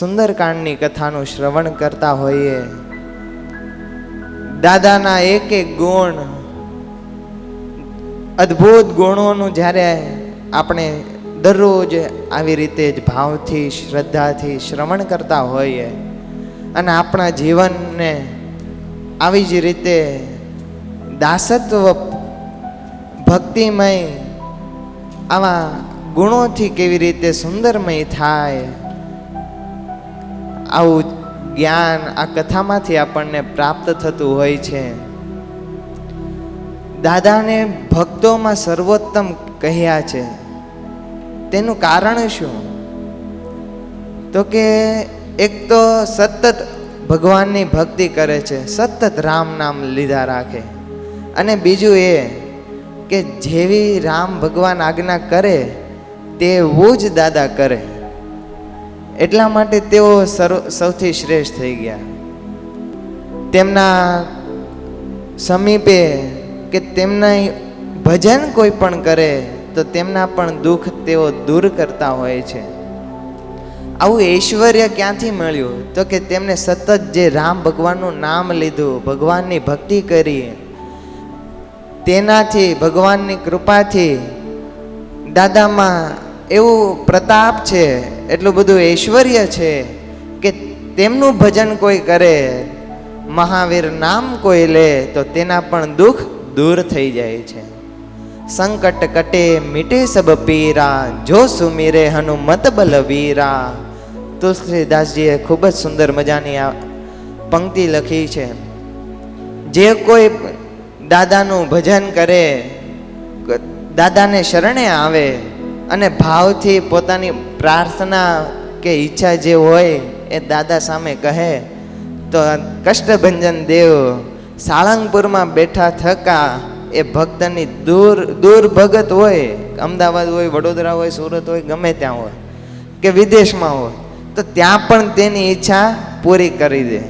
સુંદરકાંડની કથાનું શ્રવણ કરતા હોઈએ, દાદાના એક એક ગુણ, અદ્ભુત ગુણોનું જ્યારે આપણે દરરોજ આવી રીતે જ ભાવથી શ્રદ્ધાથી શ્રવણ કરતા હોઈએ અને આપણા જીવનને આવી જ રીતે દાસત્વ ભક્તિમય આવા ગુણોથી કેવી રીતે સુંદરમય થાય, આવું જ્ઞાન આ કથામાંથી આપણને પ્રાપ્ત થતું હોય છે. દાદાને ભક્તોમાં સર્વોત્તમ કહ્યા છે. તેનું કારણ શું? તો કે એક તો સતત ભગવાનની ભક્તિ કરે છે, સતત રામ નામ લીધા રાખે, અને બીજું એ કે જેવી રામ ભગવાન આજ્ઞા કરે તેવું જ દાદા કરે. એટલા માટે તેઓ સૌથી શ્રેષ્ઠ થઈ ગયા. તેમના સમીપે કે તેમના ભજન કોઈ પણ કરે તો તેમના પણ દુઃખ તેઓ દૂર કરતા હોય છે. આવું ઐશ્વર્ય ક્યાંથી મળ્યું? તો કે તેમને સતત જે રામ ભગવાનનું નામ લીધું, ભગવાનની ભક્તિ કરી, તેનાથી ભગવાનની કૃપાથી દાદામાં એવું પ્રતાપ છે, એટલું બધું ઐશ્વર્ય છે કે તેમનું ભજન કોઈ કરે, મહાવીર નામ કોઈ લે તો તેના પણ દુઃખ દૂર થઈ જાય છે. સંકટ કટે મીટે સબ પીરા, જો સુમીરે હનુમત બલવીરા. તુલસીદાસજીએ ખૂબ જ સુંદર મજાની આ પંક્તિ લખી છે. જે કોઈ દાદાનું ભજન કરે, દાદાને શરણે આવે અને ભાવથી પોતાની પ્રાર્થના કે ઈચ્છા જે હોય એ દાદા સામે કહે, તો કષ્ટભંજન દેવ સાળંગપુરમાં બેઠા થકા એ ભક્તની દૂર ભગત હોય, અમદાવાદ હોય, વડોદરા હોય, સુરત હોય, ગમે ત્યાં હોય કે વિદેશમાં હોય, તો ત્યાં પણ તેની ઈચ્છા પૂરી કરી દે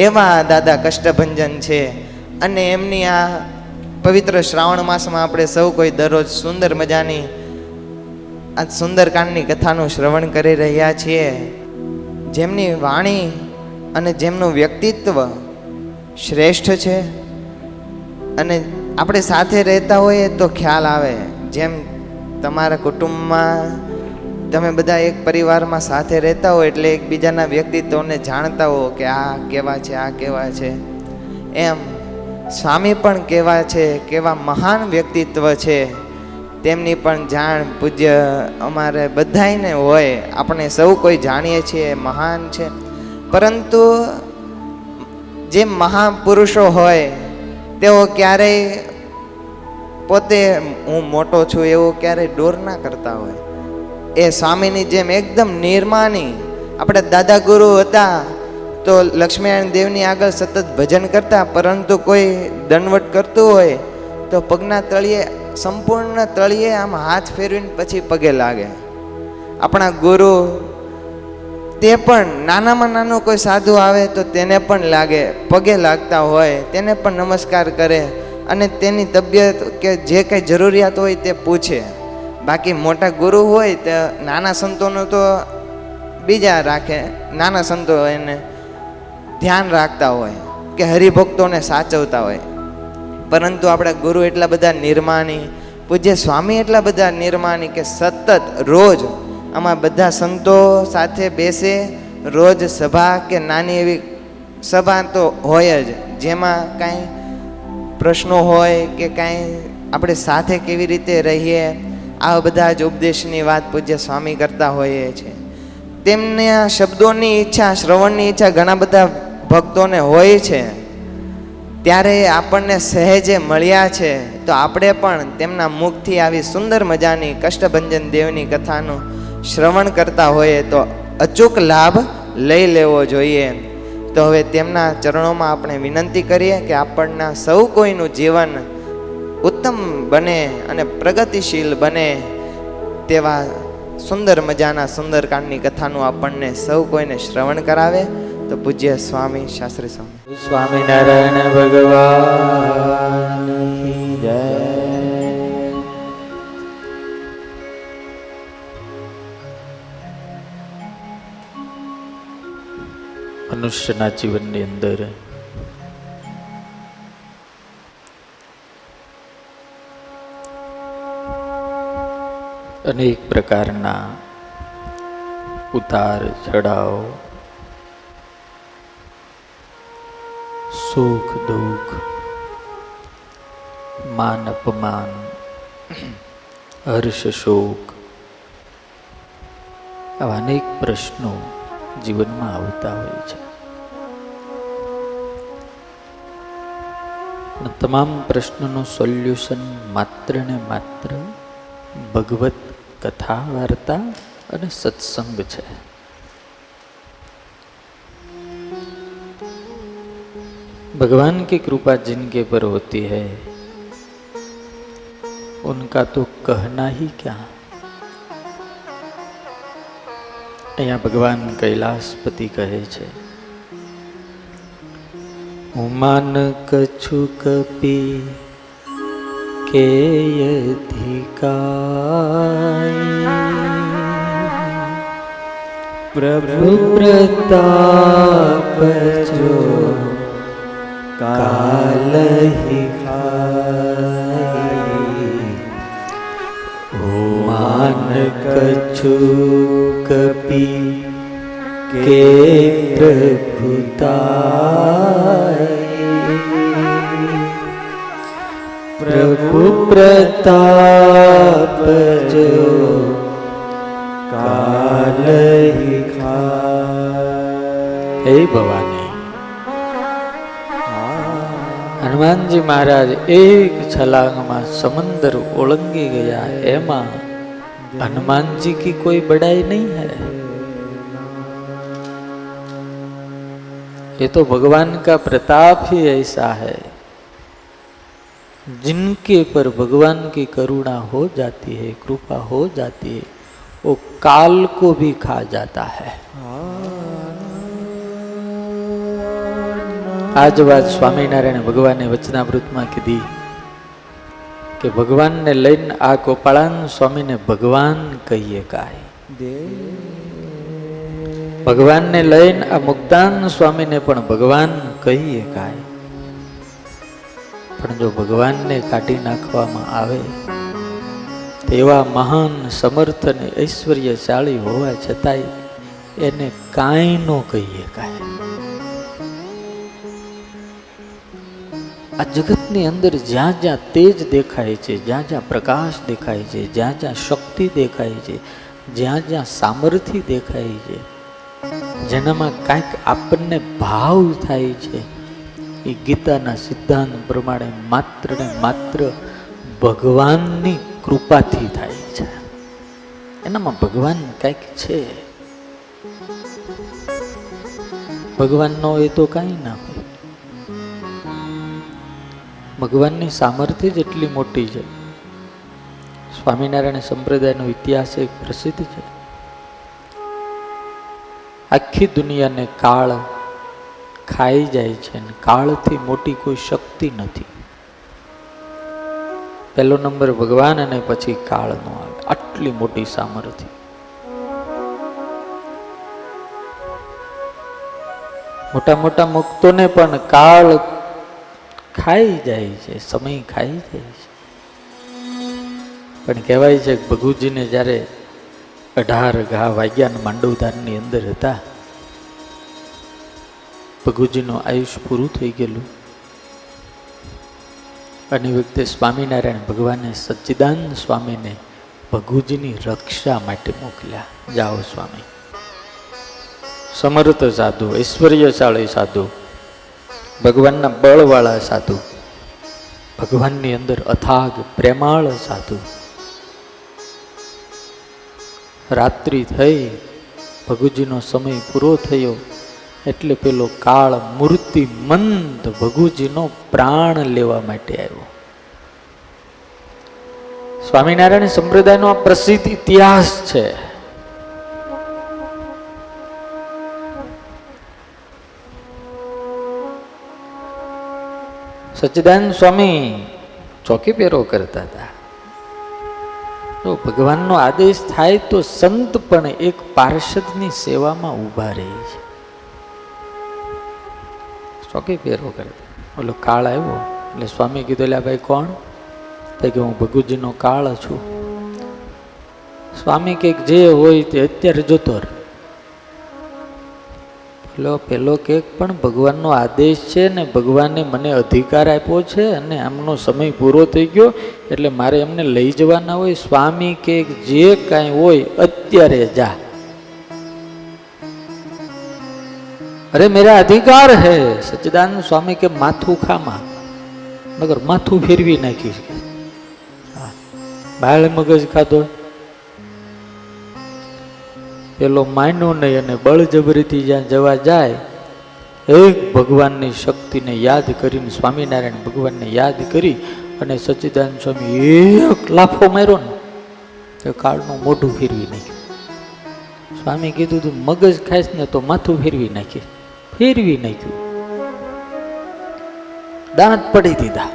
એવા દાદા કષ્ટભંજન છે. અને એમની આ પવિત્ર શ્રાવણ માસમાં આપણે સૌ કોઈ દરરોજ સુંદર મજાની આ સુંદરકાંડની કથાનું શ્રવણ કરી રહ્યા છીએ. જેમની વાણી અને જેમનું વ્યક્તિત્વ શ્રેષ્ઠ છે, અને આપણે સાથે રહેતા હોઈએ તો ખ્યાલ આવે. જેમ તમારા કુટુંબમાં તમે બધા એક પરિવારમાં સાથે રહેતા હો એટલે એકબીજાના વ્યક્તિત્વને જાણતા હો કે આ કેવા છે, આ કેવા છે. એમ સ્વામી પણ કેવા છે, કેવા મહાન વ્યક્તિત્વ છે, તેમની પણ જાણ પૂજ્ય અમારે બધાયને હોય. આપણે સૌ કોઈ જાણીએ છીએ મહાન છે, પરંતુ જે મહાપુરુષો હોય તેઓ ક્યારેય પોતે હું મોટો છું એવું ક્યારેય ડોર ના કરતા હોય. એ સ્વામીની જેમ એકદમ નિર્માની. આપણે દાદા ગુરુ હતા તો લક્ષ્મીનારાયણ દેવની આગળ સતત ભજન કરતા, પરંતુ કોઈ દંડવટ કરતું હોય તો પગના તળિયે, સંપૂર્ણ તળિયે આમ હાથ ફેરવીને પછી પગે લાગે. આપણા ગુરુ તે પણ નાનામાં નાનો કોઈ સાધુ આવે તો તેને પણ લાગે, પગે લાગતા હોય, તેને પણ નમસ્કાર કરે અને તેની તબિયત કે જે કંઈ જરૂરિયાત હોય તે પૂછે. બાકી મોટા ગુરુ હોય તો નાના સંતોનું તો બીજા રાખે, નાના સંતો એને ધ્યાન રાખતા હોય કે હરિભક્તોને સાચવતા હોય. પરંતુ આપણા ગુરુ એટલા બધા નિર્માની, પૂજ્ય સ્વામી એટલા બધા નિર્માની કે સતત રોજ આમાં બધા સંતો સાથે બેસે, રોજ સભા કે નાની એવી સભા તો હોય જ, જેમાં કાંઈ પ્રશ્નો હોય કે કાંઈ આપણે સાથે કેવી રીતે રહીએ, આ બધા જ ઉપદેશની વાત પૂજ્ય સ્વામી કરતા હોઈએ છીએ. તેમના શબ્દોની ઈચ્છા, શ્રવણની ઈચ્છા ઘણા બધા ભક્તોને હોય છે. ત્યારે આપણને સહેજે મળ્યા છે તો આપણે પણ તેમના મુખથી આવી સુંદર મજાની કષ્ટભંજન દેવની કથાનું શ્રવણ કરતા હોઈએ તો અચૂક લાભ લઈ લેવો જોઈએ. તો હવે તેમના ચરણોમાં આપણે વિનંતી કરીએ કે આપણના સૌ કોઈનું જીવન ઉત્તમ બને અને પ્રગતિશીલ બને તેવા સુંદર મજાના સુંદરકાંડની કથાનું આપણને સૌ કોઈને શ્રવણ કરાવે. તો પૂજ્ય સ્વામી શાસ્ત્રી સ્વામી સ્વામિનારાયણ ભગવાન કી જય. મનુષ્યના જીવનની અંદર અનેક પ્રકારના ઉતાર ચઢાવ, સુખ દુઃખ, માન અપમાન, હર્ષ શોક, આવા અનેક પ્રશ્નો જીવનમાં આવતા હોય છે. અને તમામ પ્રશ્નોનું સોલ્યુશન માત્ર ને માત્ર ભગવત कथा वार्ता और सत्संग है. भगवान की कृपा जिनके पर होती है उनका तो कहना ही क्या. अहियाँ भगवान कैलाशपति कहे छे, हुमान कछु कपी के प्रभु प्रताप जो काल ही खाई, मान कछु कपी के प्रभुताई, प्रभु प्रताप जो काल ही खाए. हे भवानी, हनुमान जी महाराज एक छलांग में समंदर ओलंगी गया. एमा हनुमान जी की कोई बड़ाई नहीं है. ये तो भगवान का प्रताप ही ऐसा है. जिनके पर भगवान की करुणा हो जाती है, कृपा हो जाती है, वो काल को भी खा जाता है. आज बात स्वामीनारायण भगवान वचनामृत में कीधी कि भगवान ने लઈને आ गोपाळान स्वामी ने भगवान कहिए काहे. भगवान ने लઈને आ मुक्तान स्वामी ने पण भगवान कहिए काहे. પણ જો ભગવાનને કાઢી નાખવામાં આવે તેવા મહાન સમર્થ અને ઐશ્વર્યશાળી હોવા છતાંય એને કાંઈ ન કહીએ કાંઈ. આ જગતની અંદર જ્યાં જ્યાં તેજ દેખાય છે, જ્યાં જ્યાં પ્રકાશ દેખાય છે, જ્યાં જ્યાં શક્તિ દેખાય છે, જ્યાં જ્યાં સામર્થ્ય દેખાય છે, જેનામાં કાંઈક આપણને ભાવ થાય છે, એ ગીતાના સિદ્ધાંત પ્રમાણે માત્ર ને માત્ર ભગવાનની કૃપાથી થાય છે. એનામાં ભગવાન કંઈક છે. ભગવાન ન હોય તો કાંઈ ના હોય. ભગવાનની સામર્થ્ય જ એટલી મોટી છે. સ્વામિનારાયણ સંપ્રદાયનો ઇતિહાસ એક પ્રસિદ્ધ છે. આખી દુનિયાને કાળ ખાઈ જાય છે અને કાળથી મોટી કોઈ શક્તિ નથી. પહેલો નંબર ભગવાન અને પછી કાળનો આવે. આટલી મોટી સામર્થ્ય. મોટા મોટા મુક્તોને પણ કાળ ખાઈ જાય છે, સમય ખાઈ જાય છે. પણ કહેવાય છે કે ભગુજીને જ્યારે 18 ઘા વાગ્યા માંડવધારની અંદર હતા, ભગુજીનું આયુષ્ય પૂરું થઈ ગયેલું. અને વખતે સ્વામિનારાયણ ભગવાને સચ્ચિદાનંદ સ્વામીને ભગુજીની રક્ષા માટે મોકલ્યા. જાઓ સ્વામી. સમર્થ સાધુ, ઐશ્વર્યશાળી સાધુ, ભગવાનના બળવાળા સાધુ, ભગવાનની અંદર અથાગ પ્રેમાળ સાધુ. રાત્રિ થઈ, ભગુજીનો સમય પૂરો થયો એટલે પેલો કાળ મૂર્તિમંત ભગુજીનો પ્રાણ લેવા માટે આવ્યો. સ્વામિનારાયણ સંપ્રદાયનો આ પ્રસિદ્ધ ઇતિહાસ છે. સચ્ચિદાનંદ સ્વામી ચોકી પહેરો કરતા હતા. તો ભગવાનનો આદેશ થાય તો સંત પણ એક પાર્ષદની સેવામાં ઊભા રહે છે. ચોકી પહેરો કરે. ઓલો કાળ આવ્યો એટલે સ્વામી કીધું, એટલે ભાઈ કોણ? તો કે હું ભગુજીનો કાળ છું. સ્વામી કંઈક જે હોય તે અત્યારે જોતો રહે. પેલો કે પણ ભગવાનનો આદેશ છે ને, ભગવાને મને અધિકાર આપ્યો છે અને આમનો સમય પૂરો થઈ ગયો એટલે મારે એમને લઈ જવાના હોય. સ્વામી કે જે કાંઈ હોય અત્યારે જા. અરે મેરા અધિકાર હે. સચ્ચિદાનંદ સ્વામી કે માથું ખામાં, મગર માથું ફેરવી નાખીશ. બાળ મગજ ખાધો. પેલો માન્યો નહીં અને બળજબરીથી જ્યાં જવા જાય, એક ભગવાનની શક્તિને યાદ કરીને, સ્વામિનારાયણ ભગવાનને યાદ કરી અને સચ્ચિદાનંદ સ્વામી એક લાફો માર્યો ને તો કાળનું મોઢું ફેરવી નાખ્યું. સ્વામી કીધું તું મગજ ખાઈશ ને તો માથું ફેરવી નાખીશ. ફેરવી નાખ્યું, દાંત પડી દીધા.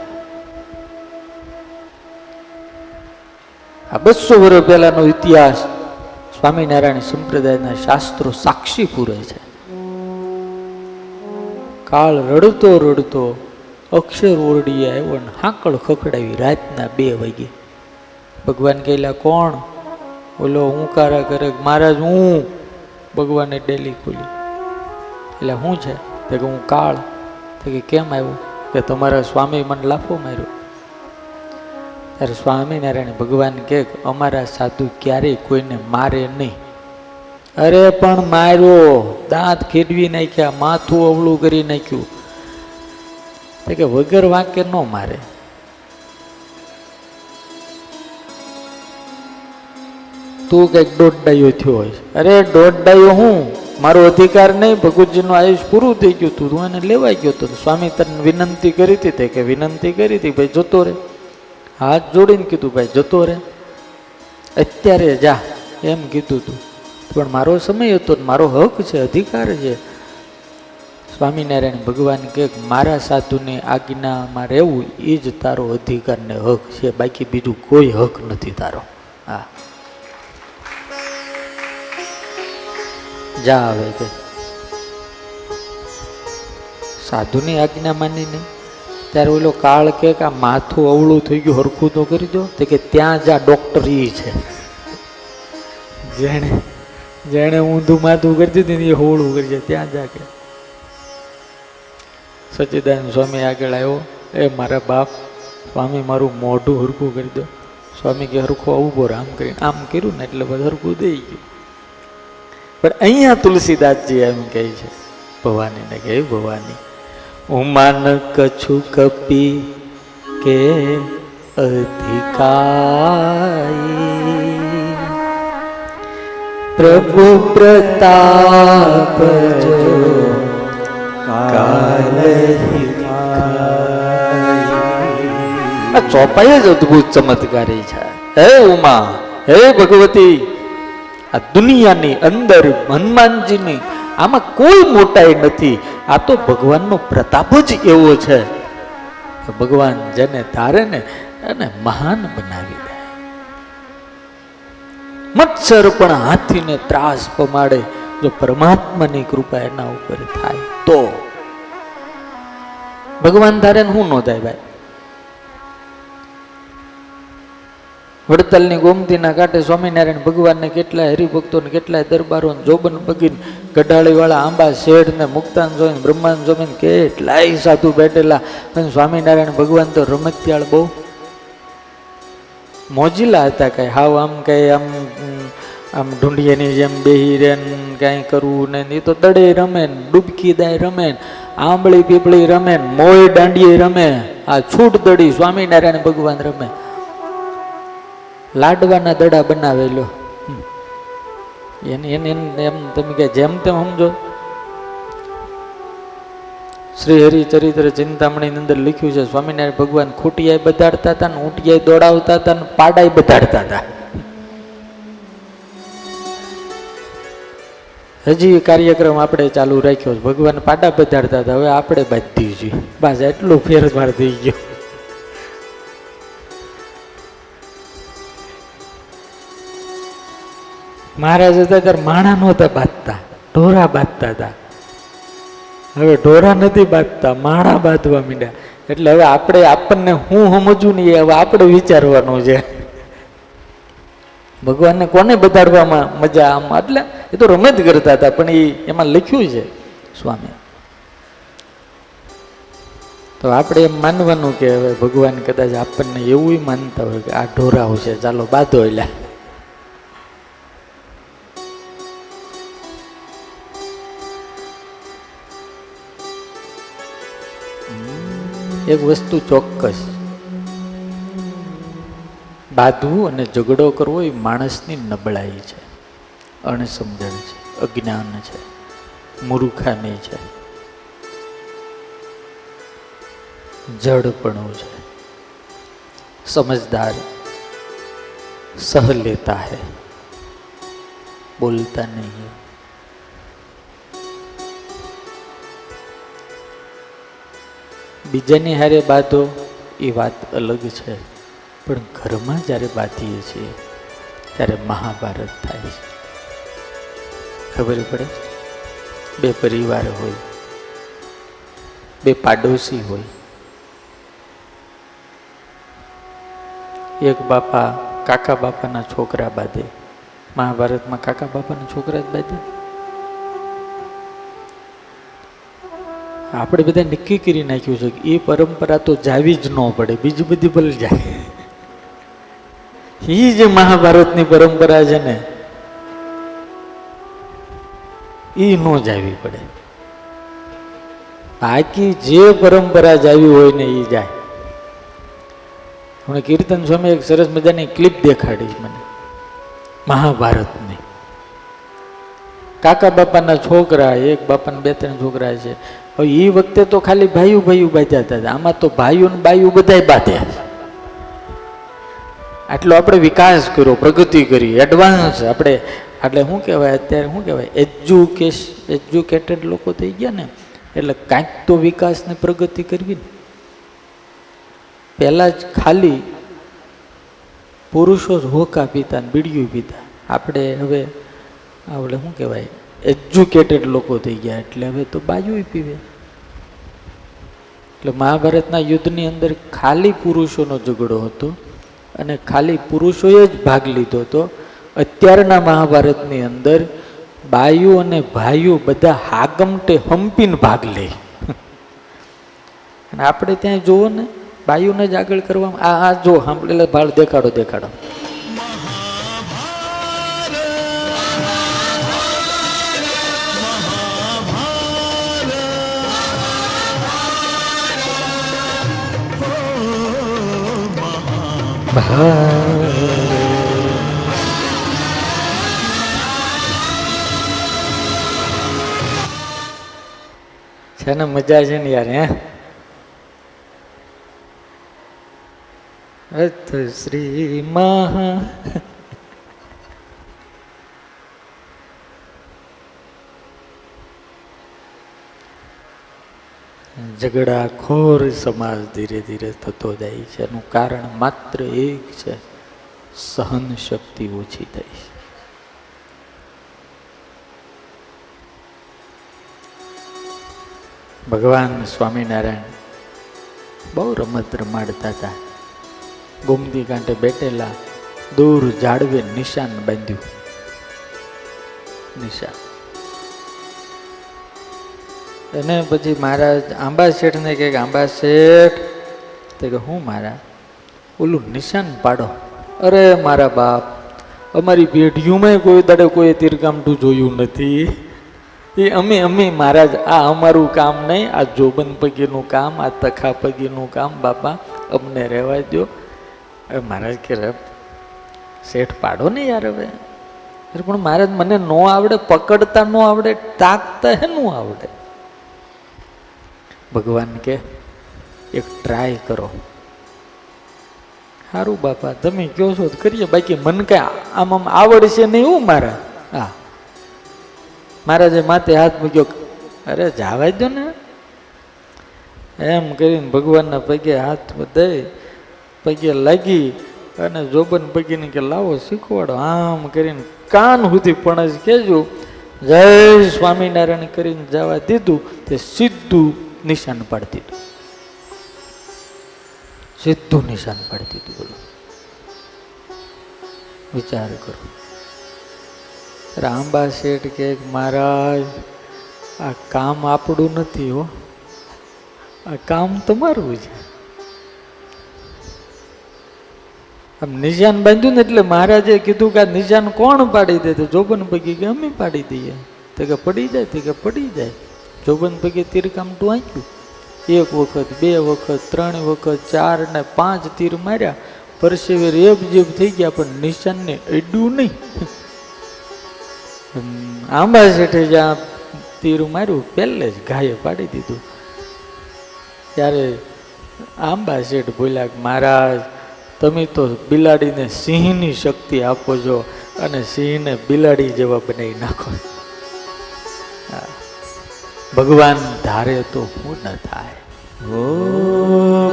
આ 200 વર્ષ પહેલાનો ઇતિહાસ સ્વામિનારાયણ સંપ્રદાયના શાસ્ત્રો સાક્ષી પૂરે છે. કાળ રડતો રડતો અક્ષર ઓરડીએ આવ્યો ને હાકળ ખખડાવી રાતના 2 વાગે. ભગવાન કહેલા કોણ? ઓલો હુંકારા કરે, મહારાજ હું. ભગવાને ડેલી ખોલી. એટલે શું છે? તો કે હું કાળ. તો કે કેમ આવ્યો? કે તમારા સ્વામી મને લાફો માર્યો. ત્યારે સ્વામિનારાયણ ભગવાન કહે અમારા સાધુ ક્યારેય કોઈને મારે નહીં. અરે પણ માર્યો, દાંત ખેડવી નાખ્યા, માથું અવળું કરી નાખ્યું. કે વગર વાંકે ન મારે. તું કઈક દોઢ થયો હોય. અરે દોઢ હું, મારો અધિકાર નહીં, ભગવતજીનું આયુષ પૂરું થઈ ગયું તું, એને લેવાઈ ગયો તો. સ્વામી તને વિનંતી કરી હતી કે વિનંતી કરી હતી ભાઈ જતો રે. હાથ જોડીને કીધું ભાઈ જતો રે, અત્યારે જા એમ કીધું તું, પણ મારો સમય હતો, મારો હક છે, અધિકાર છે. સ્વામિનારાયણ ભગવાન કે મારા સાધુની આજ્ઞામાં રહેવું એ જ તારો અધિકાર ને હક છે, બાકી બીજું કોઈ હક નથી તારો. હા જા આવે કે સાધુની આજ્ઞા માની નહીં. ત્યારે ઓલો કાળ કે આ માથું અવળું થઈ ગયું, હરખું તો કરી દો. તો કે ત્યાં જા ડોક્ટર ઈ છે, જેણે ઊંધું માથું કરી દીધું એ હોળું કરી જાય, ત્યાં જા. કે સચ્ચિદાનંદ સ્વામી આગળ આવ્યો, એ મારા બાપ સ્વામી મારું મોઢું હરખું કરી દો. સ્વામી કે હરખું ઊભો આમ કરીને આમ કર્યું ને એટલે બધું હરખું દઈ ગયું. પણ અહીંયા તુલસીદાસજી એમ કહે છે ભવાનીને કે ભવાની ઉમાન કછું કપી કે અધિકારી પ્રભુ પ્રતાપ જો આ ચોપાઈ જ અદભુત ચમત્કારી છે. હે ઉમા, હે ભગવતી, આ દુનિયાની અંદર હનુમાનજીની આમાં કોઈ મોટાઈ નથી. આ તો ભગવાનનો પ્રતાપ જ એવો છે કે ભગવાન જેને ધારે ને એને મહાન બનાવી દે. મત્સર પણ હાથીને ત્રાસ પમાડે જો પરમાત્માની કૃપા એના ઉપર થાય તો. ભગવાન ધારે ને હું ન થાય ભાઈ. વડતાલની ગોમતીના કાંઠે સ્વામિનારાયણ ભગવાનને કેટલાય હરિભક્તોને કેટલાય દરબારો જોબન બગીન ગઢાળી વાળા આંબા શેઠ ને મુક્તાન જોઈને બ્રહ્માંડ જોઈને કેટલાય સાધુ બેઠેલા. અને સ્વામિનારાયણ ભગવાન તો રમતિયાળ બહુ મોજીલા હતા. કઈ હાવ આમ કઈ આમ આમ ઢૂંઢિયાની જેમ બેહી રે કાંઈ કરવું ને એ તો દડે રમે ને ડૂબકી દાય રમે ને આંબળી પીપળી રમે ને મોય દાંડીએ રમે. આ છૂટ દડી સ્વામિનારાયણ ભગવાન રમે. લાડવાના દડા બનાવેલો એમ તમે કે જેમ તેમ સમજો. શ્રી હરિચરિત્ર ચિંતામણીની અંદર લખ્યું છે સ્વામિનારાયણ ભગવાન ખૂટિયાય બધાડતા હતા ને ઊંટિયાય દોડાવતા હતા ને પાડાય બધાડતા હતા. હજી કાર્યક્રમ આપણે ચાલુ રાખ્યો. ભગવાન પાડા બધાડતા હતા, હવે આપણે બાંધી છીએ. બસ એટલું ફેરફાર થઈ ગયો. મહારાજ હતા ત્યારે માણા નહોતા બાંધતા, ઢોરા બાંધતા હતા. હવે ઢોરા નથી બાંધતા, માણા બાંધવા માંડ્યા. એટલે હવે આપણને હું સમજવું નહીં, હવે આપણે વિચારવાનું છે. ભગવાનને કોને બધાડવામાં મજા? આમ એટલે એ તો રમત કરતા હતા, પણ એમાં લખ્યું છે સ્વામી. તો આપણે એમ માનવાનું કે હવે ભગવાન કદાચ આપણને એવું માનતા હોય કે આ ઢોરા છે, ચાલો બાંધો. એટલે એક વસ્તુ ચોક્કસ, બાંધવું અને ઝઘડો કરવો એ માણસની નબળાઈ છે, અણસમજણ છે, અજ્ઞાન છે, મૂર્ખામી છે, જડપણું છે. સમજદાર સહ લેતા है, બોલતા નહીં. બીજાની હારે બાંધો એ વાત અલગ છે, પણ ઘરમાં જ્યારે બાંધીએ છીએ ત્યારે મહાભારત થાય છે. ખબર પડે? બે પરિવાર હોય, બે પાડોશી હોય, એક બાપા કાકા બાપાના છોકરા બાંધે. મહાભારતમાં કાકા બાપાના છોકરા જ બાંધે. આપણે બધા નક્કી કરી નાખ્યું છે કે એ પરંપરા તો જાવી જ ન પડે, બીજી બધી ભલે જાય. એ જે મહાભારતની પરંપરા છે ને એ ન જાવી પડે. બાકી જે પરંપરા જાવી હોય ને એ જાય. હમણાં કીર્તન સ્વામી એક સરસ મજાની ક્લિપ દેખાડી મને મહાભારતની. કાકા બાપાના છોકરા, એક બાપાના 2-3 છોકરા છે. હવે એ વખતે તો ખાલી ભાઈઓ બાંધ્યા હતા, આમાં તો ભાઈઓ ને બાઈઓ બધાય બાંધે. આટલો આપણે વિકાસ કર્યો, પ્રગતિ કરી, એડવાન્સ આપણે. એટલે શું કહેવાય અત્યારે, શું કહેવાય, એજ્યુકેટેડ લોકો થઈ ગયા ને, એટલે કાંઈક તો વિકાસ ને પ્રગતિ કરવી ને. પહેલાં જ ખાલી પુરુષો જ હોકા પીતા ને બીડીયું પીતા. આપણે હવે શું કહેવાય, એજ્યુકેટેડ લોકો થઈ ગયા, એટલે હવે તો બાયું પીવે. એટલે મહાભારતના યુદ્ધની અંદર ખાલી પુરુષોનો ઝઘડો હતો અને ખાલી પુરુષોએ જ ભાગ લીધો હતો. અત્યારના મહાભારતની અંદર બાયું અને ભાઈઓ બધા હાગમટે હંપીને ભાગ લે. અને આપણે ત્યાં જોવો ને, બાયુને જ આગળ કરવામાં. આ જો સાંભળેલા ભાળ દેખાડો. છે ને, મજા છે ને યાર. હે શ્રી મહા ઝઘડાખોર સમાજ ધીરે ધીરે થતો જાય છે. એનું કારણ માત્ર એક છે, સહન શક્તિ ઓછી થઈ છે. ભગવાન સ્વામિનારાયણ બહુ રમત રમાડતા હતા. ગોમતી કાંઠે બેઠેલા, દૂર ઝાડવે નિશાન બાંધ્યું. નિશાન. અને પછી મહારાજ આંબા શેઠને કહે કે આંબા શેઠ, તો કે હું મહારાજ, ઓલું નિશાન પાડો. અરે મારા બાપ, અમારી પેઢીઓમાં કોઈ દાડે કોઈ તીરકામઠું જોયું નથી. એ અમે મહારાજ, આ અમારું કામ નહીં, આ જોબન પગીનું કામ, આ તખા પગીનું કામ, બાપા અમને રહેવા દો. હવે મહારાજ કે શેઠ પાડો ને યાર. હવે પણ મહારાજ મને ન આવડે, પકડતા ન આવડે, તાકતા હે ન આવડે. ભગવાન કે એક ટ્રાય કરો. સારું બાપા, તમે કહો છો તો કરીએ, બાકી મને કઈ આમ આવડશે નહીં. હું મારા હા મહારાજે માથે હાથ મૂક્યો. અરે જાવા દો ને. એમ કરીને ભગવાનના પગે હાથ દઈ, પગે લાગી અને જોબન પગીને કે લાવો શીખવાડો. આમ કરીને કાન સુધી પણ જ કહેજો. જય સ્વામિનારાયણ કરીને જવા દીધું તે સીધું નિશાન પાડી દીધું, સીધું નિશાન પાડી દીધું. બોલો, વિચાર કરો. રામબા શેઠ કે મહારાજ આ કામ આપણું નથી હો, આ કામ તમારું છે. આમ નિશાન બાંધ્યું ને એટલે મહારાજે કીધું કે આ નિશાન કોણ પાડી દે? તો જોબન પૈકી કે અમે પાડી દઈએ. તો કે પડી જાય, તો કે પડી જાય. જોબન પૈકી તીર કામટું આંક્યું. 1 વખત 2 વખત 3 વખત 4 ને 5 તીર માર્યા. પરસેવે રેબ જેબ થઈ ગયા, પણ નિશાનને અડ્યું નહીં. આંબા શેઠે જ્યાં તીર માર્યું પહેલે જ ઘાયે પાડી દીધું. ત્યારે આંબા શેઠ બોલ્યા કે મહારાજ તમે તો બિલાડીને સિંહની શક્તિ આપો છો અને સિંહને બિલાડી જેવા બનાવી નાખો. ભગવાન ધારે તો શું ન થાય. ओ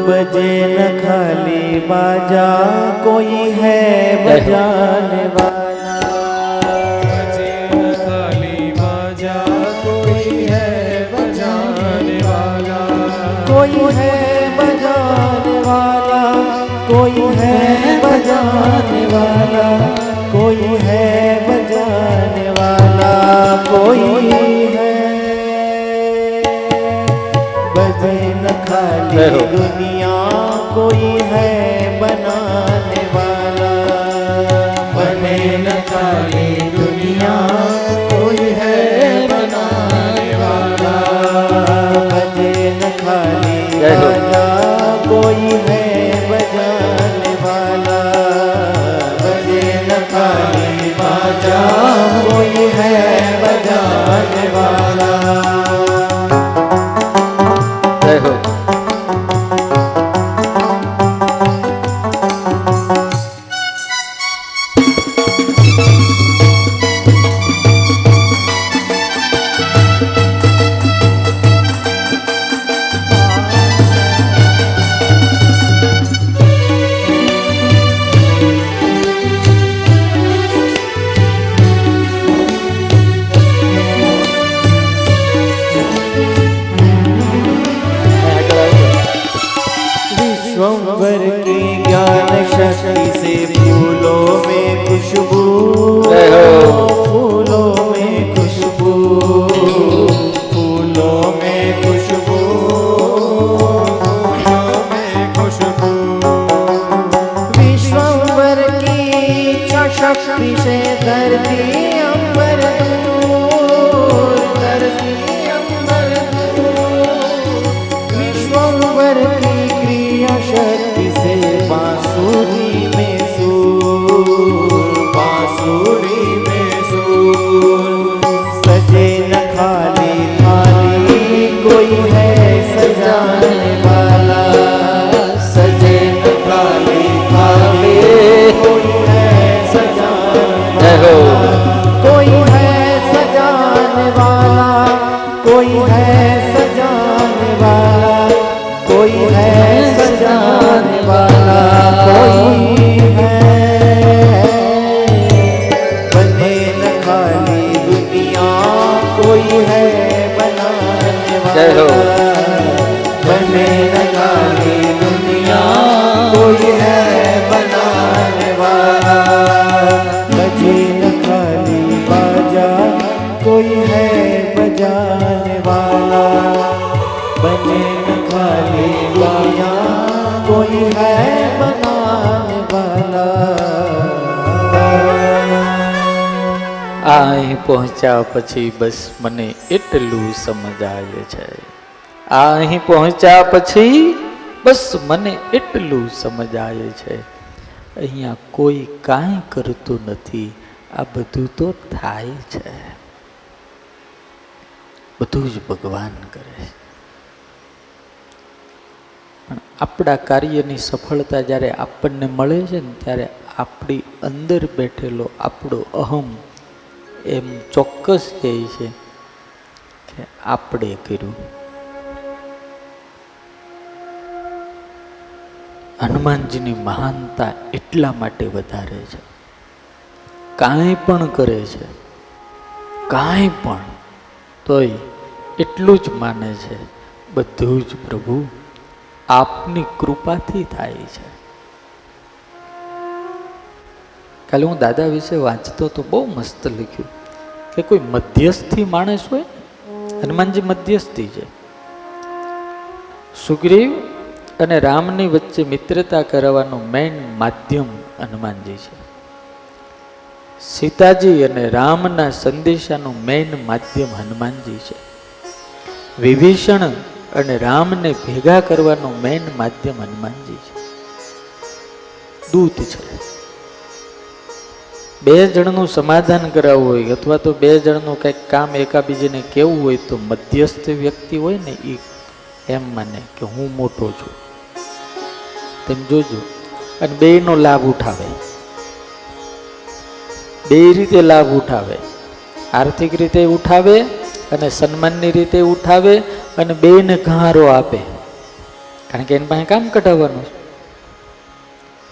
बजे न खाली बाजा कोई है बजाने वाला, बजे न खाली बाजा कोई है बजाने वाला, कोई है बजाने वाला, कोई है बजाने वाला, कोई है बजाने वाला, कोई है बजे न खाली दुनिया कोई है बनाने वाला, बने न खाली दुनिया कोई है बनाने वाला, बजे न खाली बाजा कोई है बजाने वाला, बजे न खाली बाजा कोई है बजाने वाला. જય હો. विश्वंभर की ज्ञान शक्ति से फूलों में खुशबू, फूलों में खुशबू, फूलों में खुशबू, फूलों में खुशबू, विश्वंभर की शक्ति से धरती अंबर दूर, धरती अंबर दूर, विश्वंभर की क्रिया शक्ति से बांसुरी में सूर, बांसुरी में सूर, सजे न खाली थाली कोई है सजाने वाला, सजे न खाली थाली कोई है सजाने જય હો. कोई है सजाने वाला, कोई है सजाने वाला, कोई है सजाने वाला, कोई है बने न खाली दुनिया कोई है बनाने જય હો. वाला, बने न खाली दुनिया कोई है बनाने वाला, बजे न खाली बाजा कोई है बजाने वाला, बने न खाली दुनिया कोई है बनाने वाला. આ અહીં પહોંચ્યા પછી બસ મને એટલું સમજાય છે. આ અહીં પહોંચ્યા પછી બસ મને એટલું સમજાય છે. અહીંયા કોઈ કાંઈ કરતું નથી, આ બધું તો થાય છે, બધું જ ભગવાન કરે છે. પણ આપણા કાર્યની સફળતા જ્યારે આપણને મળે છે ને ત્યારે આપણી અંદર બેઠેલો આપણો અહમ એમ ચોક્કસ કહે છે કે આપણે કર્યું. હનુમાનજીની મહાનતા એટલા માટે વધારે છે, કાંઈ પણ કરે છે, કાંઈ પણ તોય એટલું જ માને છે, બધું જ પ્રભુ આપની કૃપાથી થાય છે. કાલે હું દાદા વિશે વાંચતો તો બહુ મસ્ત લખ્યું કે કોઈ મધ્યસ્થી માણસ હોય, હનુમાનજી મધ્યસ્થી છે. સુગ્રીવ અને રામની વચ્ચે મિત્રતા કરાવવાનું મેઇન માધ્યમ હનુમાનજી છે. સીતાજી અને રામના સંદેશાનું મેઇન માધ્યમ હનુમાનજી છે. વિભીષણ અને રામને ભેગા કરવાનું મેઇન માધ્યમ હનુમાનજી છે. દૂત છે. બે જણનું સમાધાન કરાવવું હોય અથવા તો બે જણનું કંઈક કામ એકાબીજાને કેવું હોય તો મધ્યસ્થ વ્યક્તિ હોય ને એ એમ માને કે હું મોટો છું, તેમ જોજો, અને બેયનો લાભ ઉઠાવે, બે રીતે લાભ ઉઠાવે, આર્થિક રીતે ઉઠાવે અને સન્માનની રીતે ઉઠાવે, અને બેયને ઘારો આપે, કારણ કે એની પાસે કામ કઢાવવાનું છે.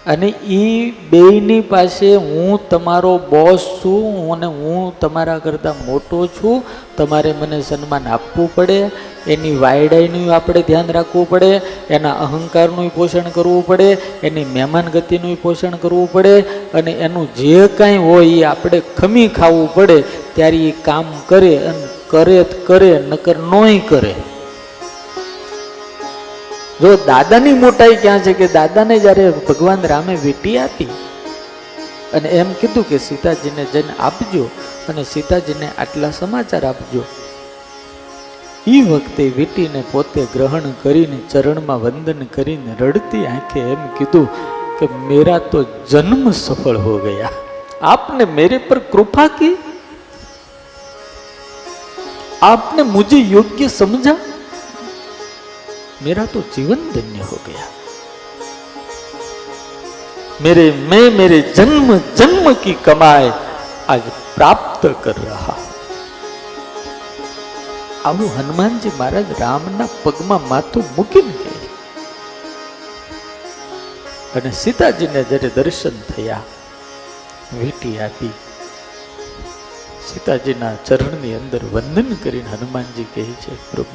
અને એ બેયની પાસે હું તમારો બોસ છું અને હું તમારા કરતાં મોટો છું, તમારે મને સન્માન આપવું પડે, એની વાયડાઈનું આપણે ધ્યાન રાખવું પડે, એના અહંકારનું પોષણ કરવું પડે, એની મહેમાન ગતિનું પોષણ કરવું પડે, અને એનું જે કાંઈ હોય એ આપણે ખમી ખાવું પડે. ત્યારે એ કામ કરે, અને કરે નકર નોય કરે. જો દાદાની મોટાઈ ક્યાં છે કે દાદાને જ્યારે ભગવાન રામે વીંટી આપી અને એમ કીધું કે સીતાજીને જઈને આપજો અને સીતાજીને આટલા સમાચાર આપજો, એ વખતે વીંટીને પોતે ગ્રહણ કરીને ચરણમાં વંદન કરીને રડતી આંખે એમ કીધું કે મેરા તો જન્મ સફળ હો ગયા, आपने मेरे पर कृपा की, आपने मुझे योग्य समझा, मेरा तो जीवन धन्य हो गया, मैं मेरे जन्म जन्म की कमाई आज प्राप्त कर रहा. આવું હનુમાનજી મહારાજ રામના પગમાં માથું મૂકીને કહે. અને સીતાજીને જ્યારે દર્શન થયા, વીંટી આપી, સીતાજીના ચરણની અંદર વંદન કરીને હનુમાનજી કહે છે,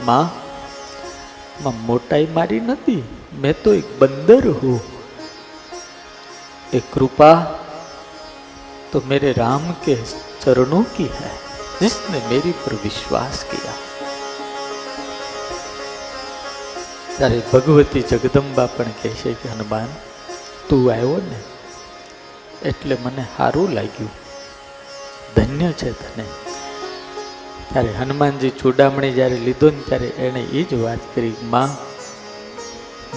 માં મોટાઈ મારી નથી, मैं तो एक बंदर हूं, एक कृपा तो मेरे राम के चरणों की है, जिसने मेरी पर विश्वास किया. ત્યારે ભગવતી જગદંબા પણ કહે છે કે હનુમાન તું આવ્યો ને એટલે મને સારું લાગ્યું, ધન્ય છે તને. ત્યારે હનુમાનજી ચૂડામણી જ્યારે લીધો ને ત્યારે એણે એ જ વાત કરી, માં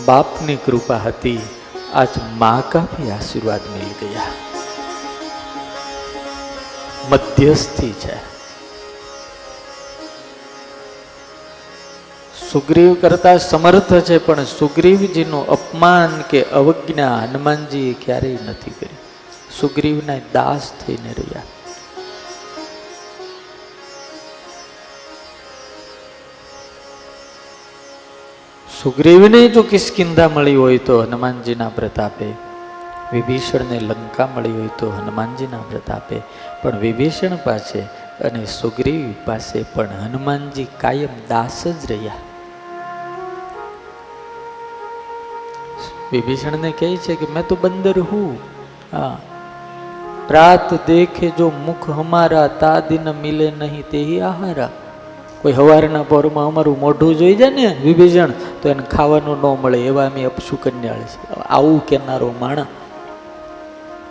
બાપની કૃપા હતી, આજ માં કા ભી આશીર્વાદ મિલ ગયા. મધ્યસ્થી છે. સુગ્રીવ કરતા સમર્થ છે, પણ સુગ્રીવજીનું અપમાન કે અવજ્ઞા હનુમાનજીએ ક્યારેય નથી કરી. સુગ્રીવના દાસ થઈને રહ્યા. સુગ્રીવને જો કિષ્કિંધા મળી હોય તો હનુમાનજીના પ્રતાપે, વિભીષણને લંકા મળી હોય તો હનુમાનજીના પ્રતાપે, પણ વિભીષણ પાસે અને સુગ્રીવ પાસે પણ હનુમાનજી કાયમ દાસ જ રહ્યા. વિભીષણને કહે છે કે मैं तो बंदर हूँ, हाँ, रात देखे जो मुख हमारा, ता दिन मिले नहीं ते ही आहारा. કોઈ હવારના પોરમાં અમારું મોઢું જોઈ જાય ને વિભીષણ તો એને ખાવાનું ન મળે, એવા અમે અપશુકન્યાળ છે. આવું કેનારો માણસ.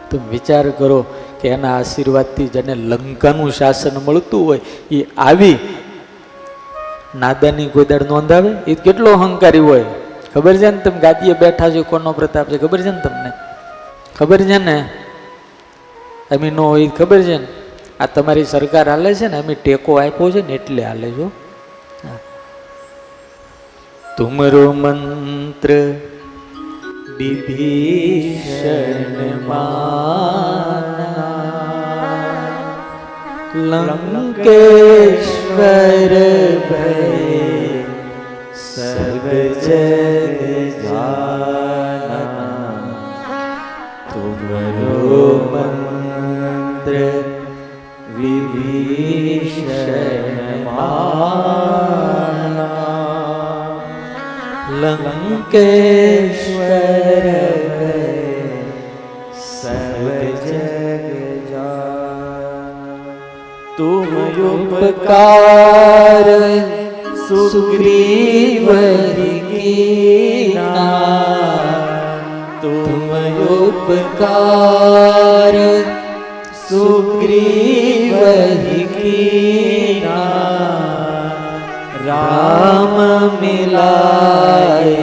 તમે વિચાર કરો કે એના આશીર્વાદથી જેને લંકાનું શાસન મળતું હોય એ આવી નાદાની કોઈ દાડ નોંધાવે? એ કેટલો અહંકારી હોય ખબર છે ને? તમે ગાદીએ બેઠા છો, કોનો પ્રતાપ છે ખબર છે ને? તમને ખબર છે ને? અમે નો હોય ખબર છે ને? આ તમારી સરકાર હાલે છે ને, અમે ટેકો આપ્યો છે ને એટલે હાલે છો. તુમરો મંત્ર વિભીષણ માના, લંકેશ્વર ભય સર્વ જગ જાના. તુમરો મંત્ર વિભીષણ लंकेश्वर सब जग जान। तुम उपकार सुग्रीवर कीना, तुम उपकार सुग्रीवर कीना, राम मिलाए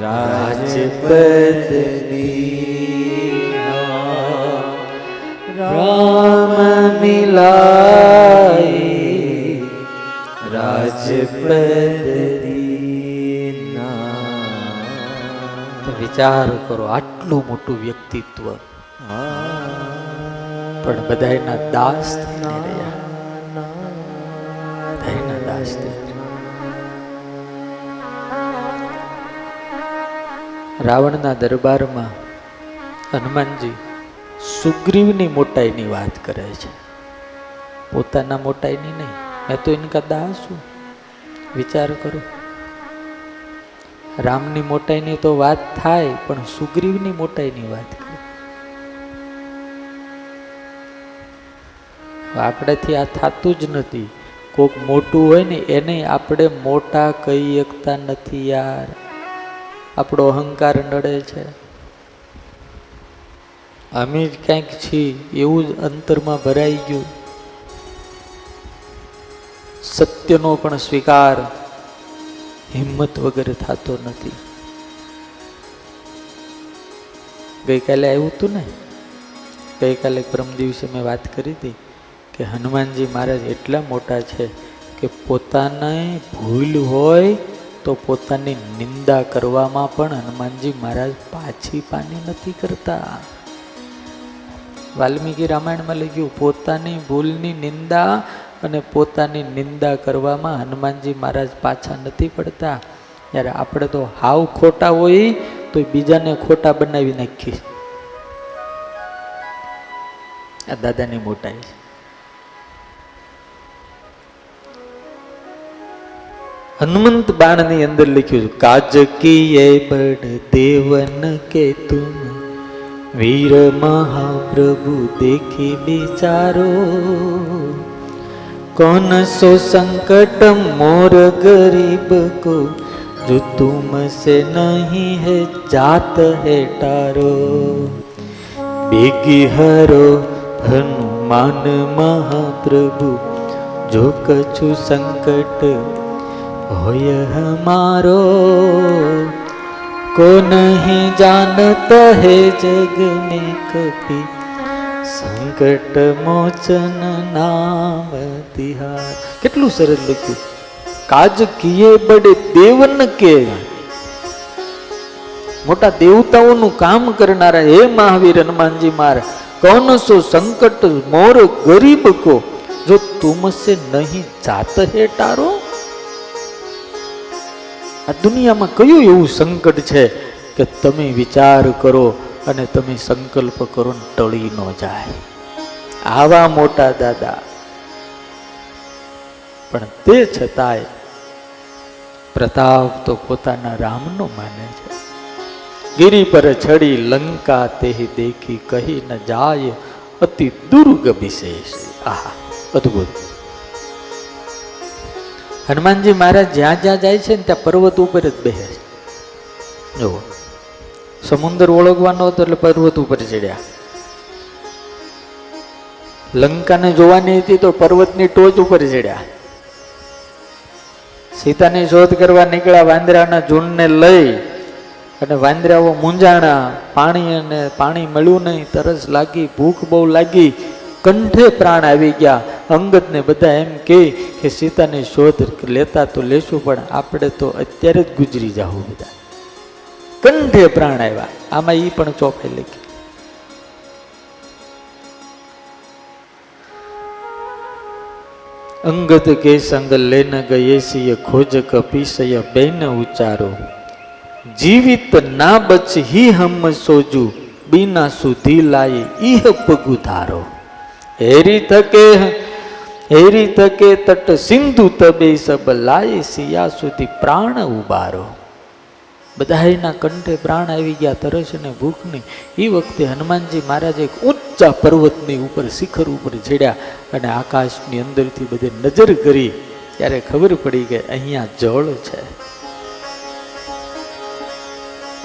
राजपद दीना, राम मिलाए राजपद दीना। તો વિચાર કરો, આટલું મોટું વ્યક્તિત્વ પણ બધાયના દાસ થઈને રહ્યા, બધાયના દાસ થઈને. રાવણના દરબારમાં હનુમાનજી સુગ્રીવની મોટાઈની વાત કરે છે, પોતાના મોટાઈની નહીં. મેં તો ઇનકા દાસ છું. વિચાર કરો, રામની મોટાઈની તો વાત થાય, પણ સુગ્રીવની મોટાઈની વાત કરે. આપણાથી આ થતું જ નથી. કોક મોટું હોય ને એને આપણે મોટા કહી શકતા નથી યાર. આપણો અહંકાર નડે છે. અમે જ ક્યાંક છીએ એવું જ અંતરમાં ભરાઈ ગયું. સત્યનો પણ સ્વીકાર હિંમત વગર થતો નથી. ગઈકાલે આવ્યું હતું ને, ગઈકાલે પરમ દિવસે મેં વાત કરી હતી કે હનુમાનજી મહારાજ એટલા મોટા છે કે પોતાને ભૂલ હોય તો પોતાની નિંદા કરવામાં પણ હનુમાનજી મહારાજ પાછી પાની નથી કરતા. વાલ્મીકી રામાયણમાં લખ્યું, પોતાની ભૂલની નિંદા અને પોતાની નિંદા કરવામાં હનુમાનજી મહારાજ પાછા નથી પડતા. યાર આપણે તો હાવ ખોટા હોય તો બીજાને ખોટા બનાવી નાખીએ. આ દાદાની મોટાઈ છે. હનુમંત બાણની અંદર લખ્યું, કાજ કીએ બડ દેવન કે તુમ વીર મહાપ્રભુ દેખી વિચારો, कौन सो संकट मोर गरीब को जो तुमसे नहीं है जात है टारो, बेगी हरो हनुमान महाप्रभु जो कछु संकट होय हमारो, को नहीं जानत है जग में कभी સંકટ મોચન નામ તિહાર. કેટલું સરસ લખ્યું, કાજ કીએ બડે દેવન કે, મોટા દેવતાઓનું કામ કરનારા હે મહાવીર હનુમાનજી મહારાજ, કૌન સો સંકટ મોર ગરીબ કો જો તુમસે નહીં જાત હે ટારો. આ દુનિયામાં કયું એવું સંકટ છે કે તમે વિચાર કરો અને તમે સંકલ્પ કરો ને ટળી ન જાય. આવા મોટા દાદા, પણ તે છતાંય પ્રતાપ તો પોતાના રામનો માને છે. ગિરી પર ચડી લંકા તેહી દેખી કહી ન જાય અતિ દુર્ગ વિશેષ. આહા, અદભુત. હનુમાનજી મહારાજ જ્યાં જ્યાં જાય છે ને ત્યાં પર્વત ઉપર જ બેસે છે. જો સમુદ્ર ઓળખવાનો હતો એટલે પર્વત ઉપર ચડ્યા. લંકાને જોવાની હતી તો પર્વતની ટોચ ઉપર ચડ્યા. સીતાની શોધ કરવા નીકળ્યા વાંદરાના ઝુંડને લઈ, અને વાંદરાઓ મૂંઝાણા. પાણી મળ્યું નહીં, તરસ લાગી, ભૂખ બહુ લાગી, કંઠે પ્રાણ આવી ગયા. અંગદને બધા એમ કે સીતાની શોધ લેતા તો લેશું, પણ આપણે તો અત્યારે જ ગુજરી જાવું બધા. કંઠે પ્રાણ આવ્યા. આમાં ઈ પણ ચોપાઈ લખી. અંગદ કે સંગ લેન ગયે સિય ખોજ કપીસય બેન ઉચારો, જીવિત ના બચ હી હમ સોજુ બીના સુધી લાયે ઈહ પગુધારો, હેરી થકે તટ સિંધુ તબે સબ લાયે સિયા સુધી પ્રાણ ઉબારો. બધાયના કંઠે પ્રાણ આવી ગયા તરસ અને ભૂખની. એ વખતે હનુમાનજી મહારાજ એક ઊંચા પર્વતની ઉપર શિખર ઉપર ચડ્યા અને આકાશની અંદરથી બધે નજર કરી ત્યારે ખબર પડી કે અહીંયા જળ છે.